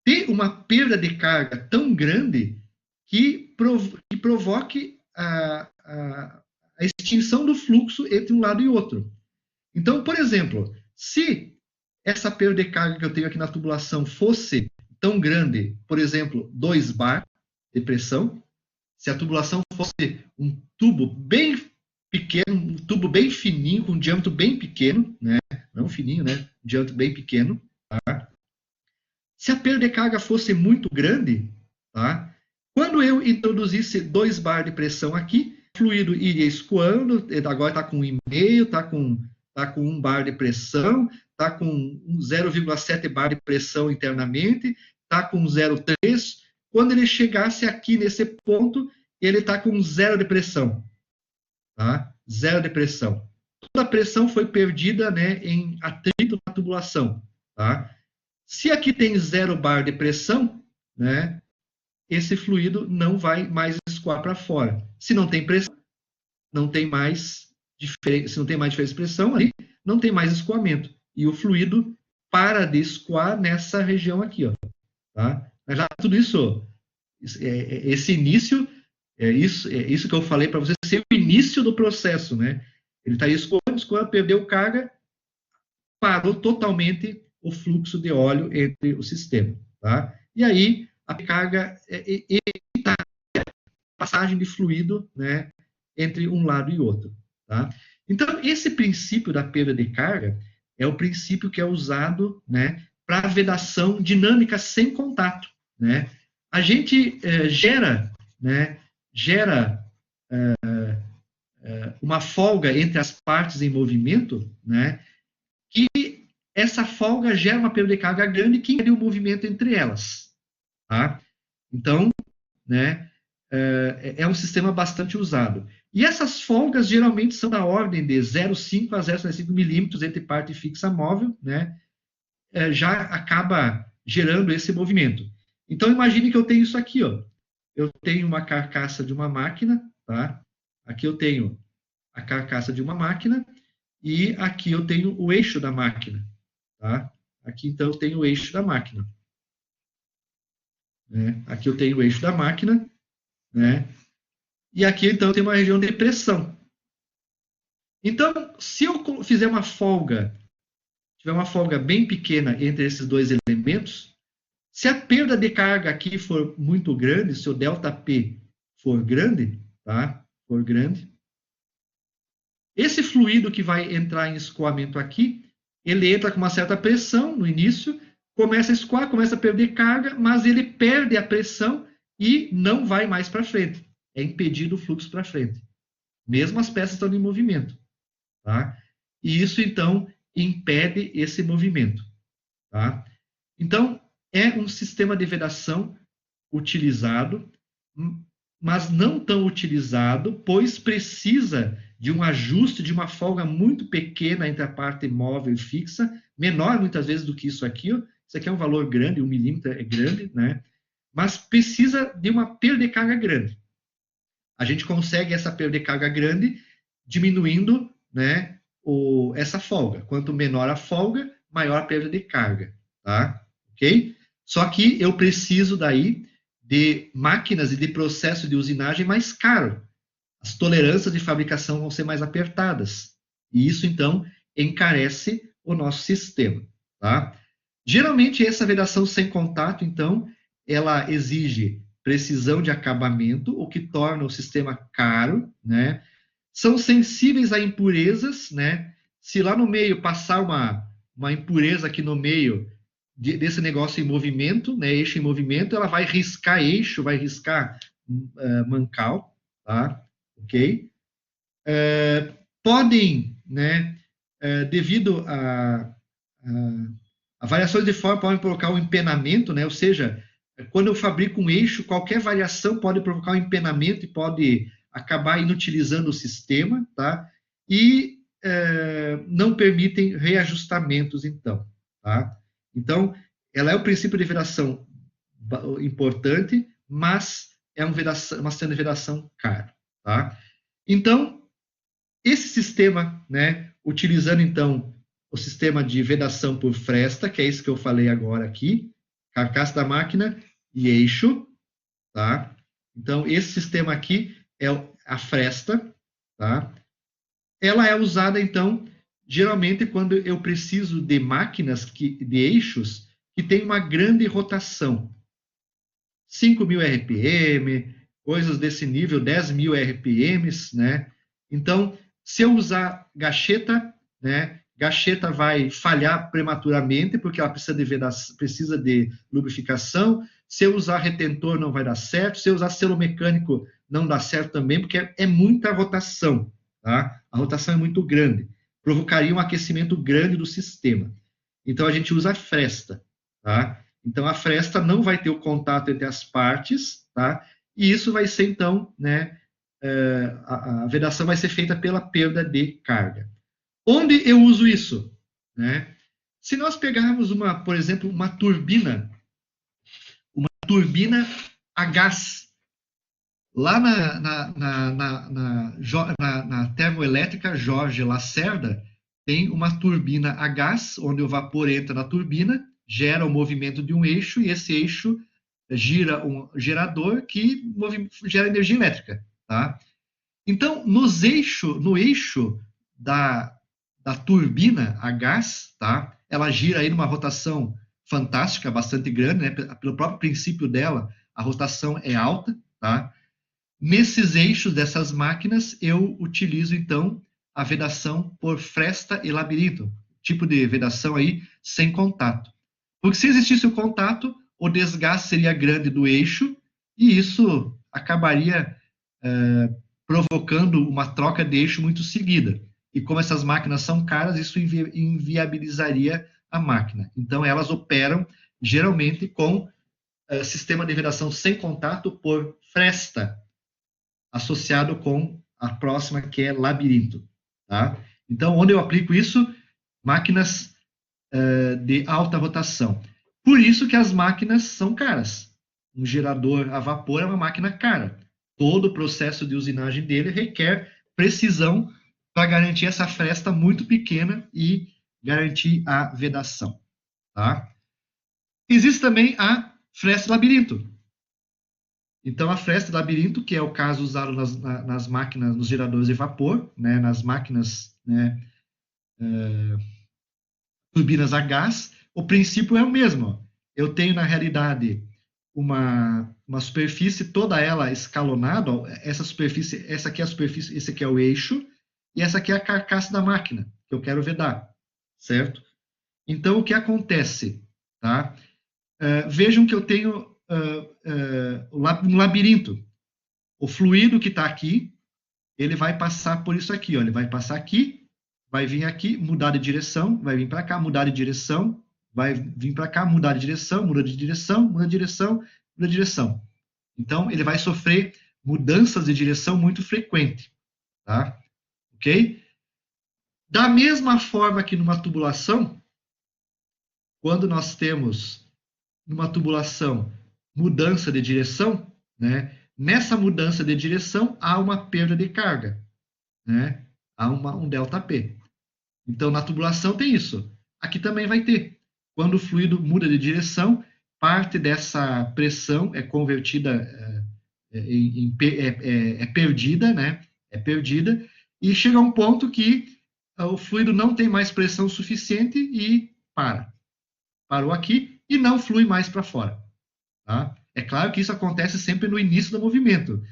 ter uma perda de carga tão grande que provoque a extinção do fluxo entre um lado e outro. Então, por exemplo, se essa perda de carga que eu tenho aqui na tubulação fosse tão grande, por exemplo, 2 bar de pressão, se a tubulação fosse um tubo bem pequeno, um tubo bem fininho, com um diâmetro bem pequeno, né? Não fininho, né? Um diâmetro bem pequeno, tá? Se a perda de carga fosse muito grande, tá? Quando eu introduzisse 2 bar de pressão aqui, o fluido iria escoando, agora está com 1,5, está com 1 bar de pressão, está com 0,7 bar de pressão internamente, está com 0,3. Quando ele chegasse aqui nesse ponto, ele está com 0 de pressão. Tá? 0 de pressão. Toda a pressão foi perdida, né, em atrito na tubulação. Tá? Se aqui tem 0 bar de pressão, né, esse fluido não vai mais escoar para fora. Se não tem pressão, não tem mais se não tem mais diferença de pressão ali, não tem mais escoamento. E o fluido para de escoar nessa região aqui, ó. Tá? Mas já tudo isso, esse início, isso que eu falei para você, ser o início do processo, né? Ele está escoando, perdeu carga, parou totalmente o fluxo de óleo entre o sistema, tá? E aí a carga evita a passagem de fluido, né, entre um lado e outro, tá? Então, esse princípio da perda de carga é o princípio que é usado, né, para a vedação dinâmica sem contato, né? A gente gera, né, gera uma folga entre as partes em movimento, né? Que essa folga gera uma perda de carga grande que impede o movimento entre elas, tá? Então, né, é um sistema bastante usado. E essas folgas geralmente são da ordem de 0,5 a 0,5 milímetros entre parte fixa e móvel, né? Já acaba gerando esse movimento. Então, imagine que eu tenho isso aqui, ó. Eu tenho uma carcaça de uma máquina, tá? Aqui eu tenho a carcaça de uma máquina e aqui eu tenho o eixo da máquina, tá? Aqui, então, eu tenho o eixo da máquina. Né? Aqui eu tenho o eixo da máquina, né? E aqui, então, eu tenho uma região de pressão. Então, se eu fizer uma folga, tiver uma folga bem pequena entre esses dois elementos, se a perda de carga aqui for muito grande, se o ΔP for grande, tá? For grande, esse fluido que vai entrar em escoamento aqui, ele entra com uma certa pressão no início, começa a escoar, começa a perder carga, mas ele perde a pressão e não vai mais para frente. É impedido o fluxo para frente. Mesmo as peças estão em movimento. Tá? E isso, então, impede esse movimento. Tá? Então, é um sistema de vedação utilizado, mas não tão utilizado, pois precisa de um ajuste, de uma folga muito pequena entre a parte móvel e fixa, menor muitas vezes do que isso aqui. Ó. Isso aqui é um valor grande, 1 milímetro é grande, né? Mas precisa de uma perda de carga grande. A gente consegue essa perda de carga grande diminuindo, né, essa folga. Quanto menor a folga, maior a perda de carga, tá? Ok? Só que eu preciso daí de máquinas e de processo de usinagem mais caro. As tolerâncias de fabricação vão ser mais apertadas. E isso, então, encarece o nosso sistema, tá? Geralmente, essa vedação sem contato, então, ela exige precisão de acabamento, o que torna o sistema caro, né? São sensíveis a impurezas, né? Se lá no meio passar uma impureza aqui no meio desse negócio em movimento, né? Eixo em movimento, ela vai riscar eixo, vai riscar mancal, tá? Ok? Podem, né? Devido a variações de forma podem provocar um empenamento, né? Ou seja, quando eu fabrico um eixo, qualquer variação pode provocar um empenamento e pode acabar inutilizando o sistema, tá? E não permitem reajustamentos, então, tá? Então, ela é o princípio de vedação importante, mas é uma cena de vedação cara, tá? Então, esse sistema, né, utilizando, então, o sistema de vedação por fresta, que é isso que eu falei agora aqui, carcaça da máquina e eixo, tá? Então, esse sistema aqui é a fresta, tá? Ela é usada, então, geralmente quando eu preciso de máquinas, de eixos, que tem uma grande rotação. 5.000 RPM, coisas desse nível, 10.000 RPMs, né? Então, se eu usar gacheta, né? Gacheta vai falhar prematuramente, porque ela precisa de lubrificação. Se eu usar retentor, não vai dar certo. Se eu usar selo mecânico, não dá certo também, porque é muita rotação, tá? A rotação é muito grande. Provocaria um aquecimento grande do sistema. Então, a gente usa a fresta, tá? Então, a fresta não vai ter o contato entre as partes, tá? E isso vai ser, então, né? A vedação vai ser feita pela perda de carga. Onde eu uso isso? Né? Se nós pegarmos, por exemplo, uma turbina a gás, lá na termoelétrica Jorge Lacerda, tem uma turbina a gás, onde o vapor entra na turbina, gera o movimento de um eixo, e esse eixo gira um gerador que gera energia elétrica. Tá? Então, no eixo da turbina a gás, tá? Ela gira aí numa rotação fantástica, bastante grande, né? Pelo próprio princípio dela, a rotação é alta, tá? Nesses eixos dessas máquinas, eu utilizo, então, a vedação por fresta e labirinto, tipo de vedação aí sem contato. Porque se existisse o contato, o desgaste seria grande do eixo e isso acabaria provocando uma troca de eixo muito seguida. E como essas máquinas são caras, isso inviabilizaria a máquina. Então, elas operam geralmente com sistema de vedação sem contato por fresta, associado com a próxima, que é labirinto. Tá? Então, onde eu aplico isso? Máquinas de alta rotação. Por isso que as máquinas são caras. Um gerador a vapor é uma máquina cara. Todo o processo de usinagem dele requer precisão para garantir essa fresta muito pequena e garantir a vedação. Tá? Existe também a fresta labirinto. Então, a fresta labirinto, que é o caso usado nas máquinas, nos geradores de vapor, né, nas máquinas, né, turbinas a gás, o princípio é o mesmo. Eu tenho, na realidade, uma superfície, toda ela escalonada. Essa superfície, essa aqui é a superfície, esse aqui é o eixo, e essa aqui é a carcaça da máquina, que eu quero vedar, certo? Então, o que acontece? Tá? Vejam que eu tenho um labirinto. O fluido que está aqui, ele vai passar por isso aqui, ó. Ele vai passar aqui, vai vir aqui, mudar de direção, vai vir para cá, mudar de direção, vai vir para cá, mudar de direção, muda de direção, muda de direção, muda de direção. Então, ele vai sofrer mudanças de direção muito frequente, tá? Ok? Da mesma forma que numa tubulação, quando nós temos numa tubulação mudança de direção, né? Nessa mudança de direção há uma perda de carga, né? Há um ΔP. Então, na tubulação tem isso. Aqui também vai ter. Quando o fluido muda de direção, parte dessa pressão é convertida, é perdida, né? É perdida, e chega a um ponto que o fluido não tem mais pressão suficiente e para. Parou aqui e não flui mais para fora. Tá? É claro que isso acontece sempre no início do movimento,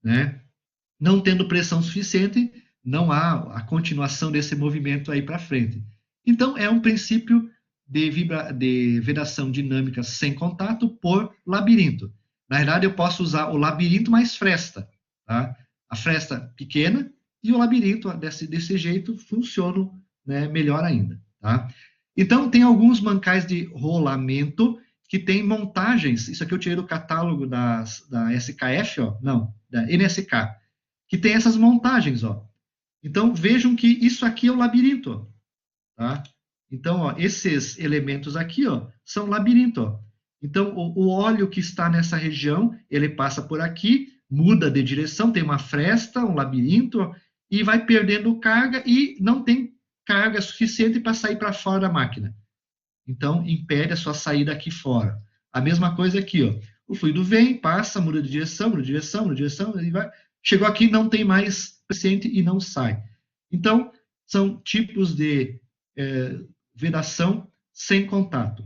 né? Não tendo pressão suficiente, não há a continuação desse movimento aí para frente. Então, é um princípio de vedação dinâmica sem contato por labirinto. Na verdade, eu posso usar o labirinto mais fresta. Tá? A fresta pequena e o labirinto desse jeito funcionam, né, melhor ainda. Tá? Então, tem alguns mancais de rolamento que tem montagens. Isso aqui eu tirei do catálogo da SKF, ó, não, da NSK, que tem essas montagens, ó. Então, vejam que isso aqui é o labirinto, ó, tá? Então, ó, esses elementos aqui, ó, são labirinto, ó. Então, o óleo que está nessa região, ele passa por aqui, muda de direção, tem uma fresta, um labirinto, ó, e vai perdendo carga e não tem carga suficiente para sair para fora da máquina. Então, impede a sua saída aqui fora. A mesma coisa aqui, ó. O fluido vem, passa, muda de direção, muda de direção, muda de direção, e vai. Chegou aqui, não tem mais suficiente e não sai. Então, são tipos de vedação sem contato.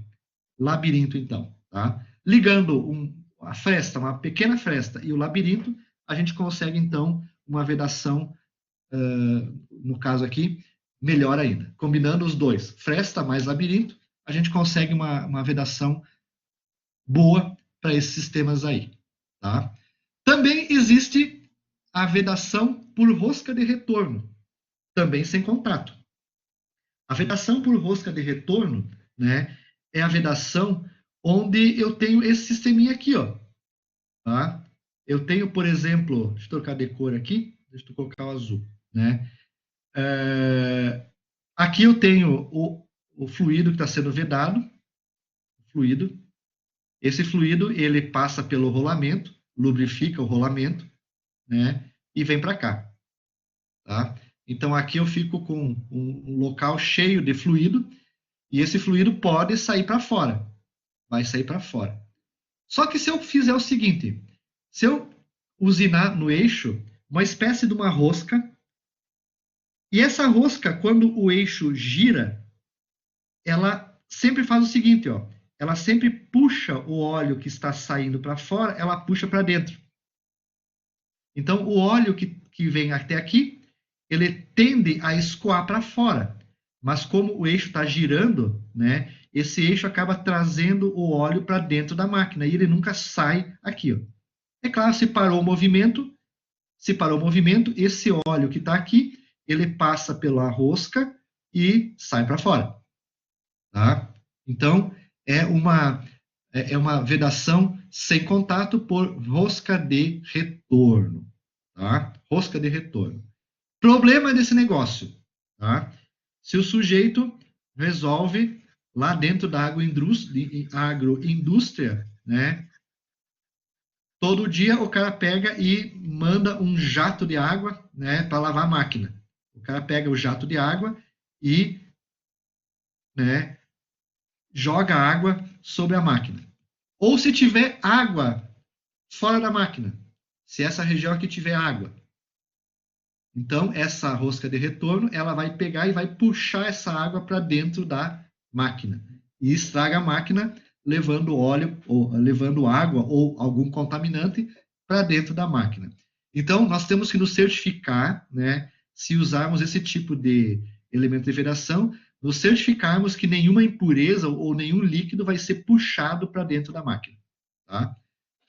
Labirinto, então. Tá? Ligando a fresta, uma pequena fresta, e o labirinto, a gente consegue, então, uma vedação, no caso aqui, melhor ainda. Combinando os dois, fresta mais labirinto, a gente consegue uma vedação boa para esses sistemas aí. Tá? Também existe a vedação por rosca de retorno, também sem contato. A vedação por rosca de retorno, né, é a vedação onde eu tenho esse sisteminha aqui, ó. Tá? Eu tenho, por exemplo, deixa eu trocar de cor aqui, deixa eu colocar o azul, né? Aqui eu tenho o fluido que está sendo vedado, fluido. Esse fluido, ele passa pelo rolamento, lubrifica o rolamento, né? E vem para cá, tá? Então, aqui eu fico com um local cheio de fluido, e esse fluido pode sair para fora, vai sair para fora. Só que se eu fizer o seguinte, se eu usinar no eixo uma espécie de uma rosca, e essa rosca, quando o eixo gira, ela sempre faz o seguinte, ó, ela sempre puxa o óleo que está saindo para fora, ela puxa para dentro. Então, o óleo que vem até aqui, ele tende a escoar para fora. Mas como o eixo está girando, né, esse eixo acaba trazendo o óleo para dentro da máquina e ele nunca sai aqui. Ó. É claro, se parou o movimento, Se parou o movimento, esse óleo que está aqui, ele passa pela rosca e sai para fora. Tá? Então, é uma vedação sem contato por rosca de retorno. Tá? Rosca de retorno. Problema desse negócio. Tá? Se o sujeito resolve, lá dentro da agroindústria, né? Todo dia o cara pega e manda um jato de água, né, para lavar a máquina. O cara pega o jato de água e, né, joga água sobre a máquina. Ou se tiver água fora da máquina, se essa região aqui tiver água. Então, essa rosca de retorno, ela vai pegar e vai puxar essa água para dentro da máquina. E estraga a máquina, levando óleo, ou levando água ou algum contaminante para dentro da máquina. Então, nós temos que nos certificar, né, se usarmos esse tipo de elemento de vedação, nos certificarmos que nenhuma impureza ou nenhum líquido vai ser puxado para dentro da máquina. Tá?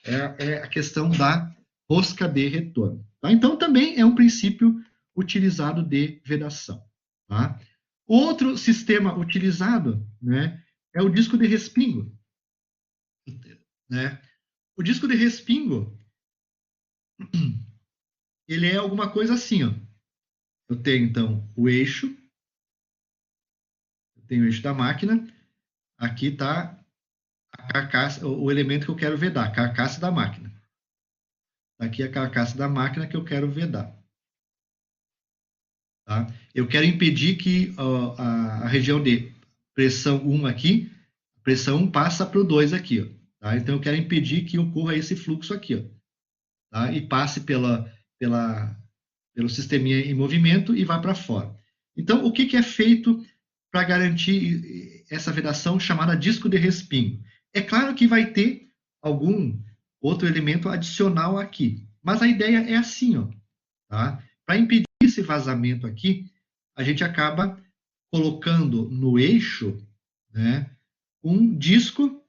É a questão da rosca de retorno. Tá? Então, também é um princípio utilizado de vedação. Tá? Outro sistema utilizado, né, é o disco de respingo. Né? O disco de respingo, ele é alguma coisa assim. Ó. Eu tenho, então, o eixo. Eu tenho o eixo da máquina. Aqui está a carcaça, o elemento que eu quero vedar, a carcaça da máquina. Aqui é a carcaça da máquina que eu quero vedar. Tá? Eu quero impedir que a região de pressão 1 aqui, pressão 1 passa para o 2 aqui. Ó, tá? Então, eu quero impedir que ocorra esse fluxo aqui. Ó, tá? E passe pelo sisteminha em movimento e vá para fora. Então, o que é feito para garantir essa vedação chamada disco de respingo? É claro que vai ter algum outro elemento adicional aqui, mas a ideia é assim, ó, tá? Para impedir esse vazamento aqui, a gente acaba colocando no eixo, né, um disco.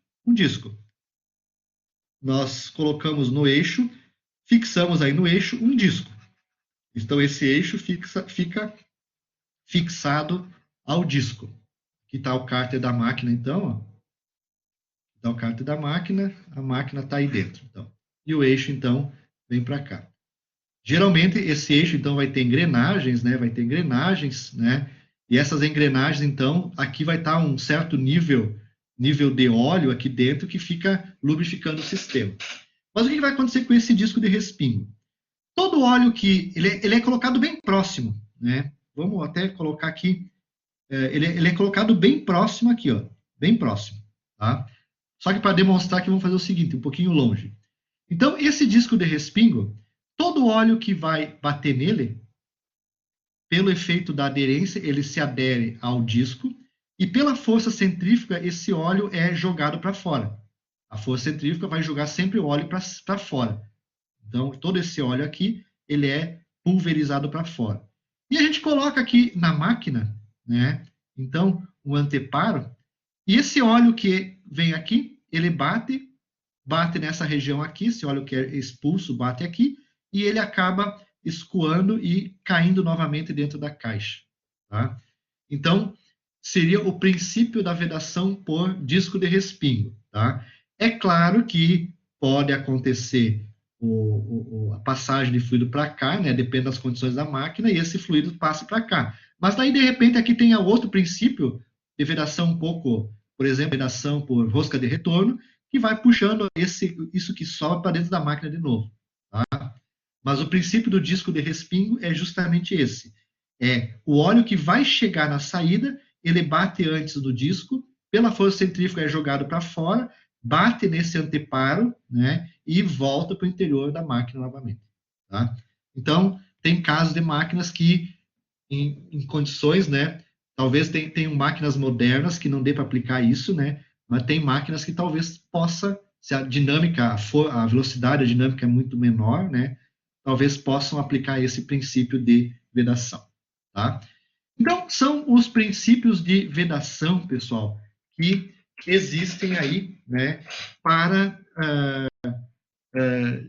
Nós colocamos no eixo, fixamos aí no eixo um disco. Então, esse eixo fica fixado ao disco. Aqui está o cárter da máquina, então. Está o cárter da máquina, a máquina está aí dentro. Então. E o eixo, então, vem para cá. Geralmente, esse eixo, então, vai ter engrenagens, né? Vai ter engrenagens, né? E essas engrenagens, então, aqui vai estar um certo nível de óleo aqui dentro que fica lubrificando o sistema. Mas o que vai acontecer com esse disco de respingo? Todo óleo que... Ele é colocado bem próximo, né? Vamos até colocar aqui. Ele é colocado bem próximo aqui, ó. Bem próximo, tá? Só que para demonstrar que vamos fazer o seguinte, um pouquinho longe. Então, esse disco de respingo, todo óleo que vai bater nele, pelo efeito da aderência, ele se adere ao disco e pela força centrífuga, esse óleo é jogado para fora. A força centrífuga vai jogar sempre o óleo para fora. Então, todo esse óleo aqui, ele é pulverizado para fora. E a gente coloca aqui na máquina, né? Então, um anteparo, e esse óleo que vem aqui, ele bate nessa região aqui, esse óleo que é expulso bate aqui, e ele acaba escoando e caindo novamente dentro da caixa. Tá? Então, seria o princípio da vedação por disco de respingo. Tá? É claro que pode acontecer a passagem de fluido para cá, né? Depende das condições da máquina, e esse fluido passa para cá. Mas daí, de repente, aqui tem outro princípio de vedação um pouco, por exemplo, vedação por rosca de retorno, que vai puxando isso que sobe para dentro da máquina de novo. Tá? Mas o princípio do disco de respingo é justamente esse. É o óleo que vai chegar na saída, ele bate antes do disco, pela força centrífuga é jogado para fora, bate nesse anteparo, né, e volta para o interior da máquina novamente. Tá? Então, tem casos de máquinas que, em condições, né, talvez tenham máquinas modernas que não dê para aplicar isso, né, mas tem máquinas que talvez possa, se a dinâmica, a velocidade, a dinâmica é muito menor, né, talvez possam aplicar esse princípio de vedação. Tá? Então, são os princípios de vedação, pessoal, que existem aí, né, para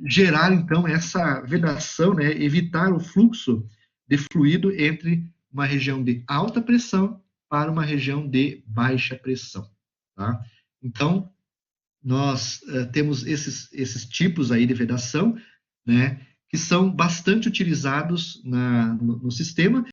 gerar, então, essa vedação, né, evitar o fluxo de fluido entre uma região de alta pressão para uma região de baixa pressão, tá? Então, nós temos esses tipos aí de vedação, né, que são bastante utilizados no sistema,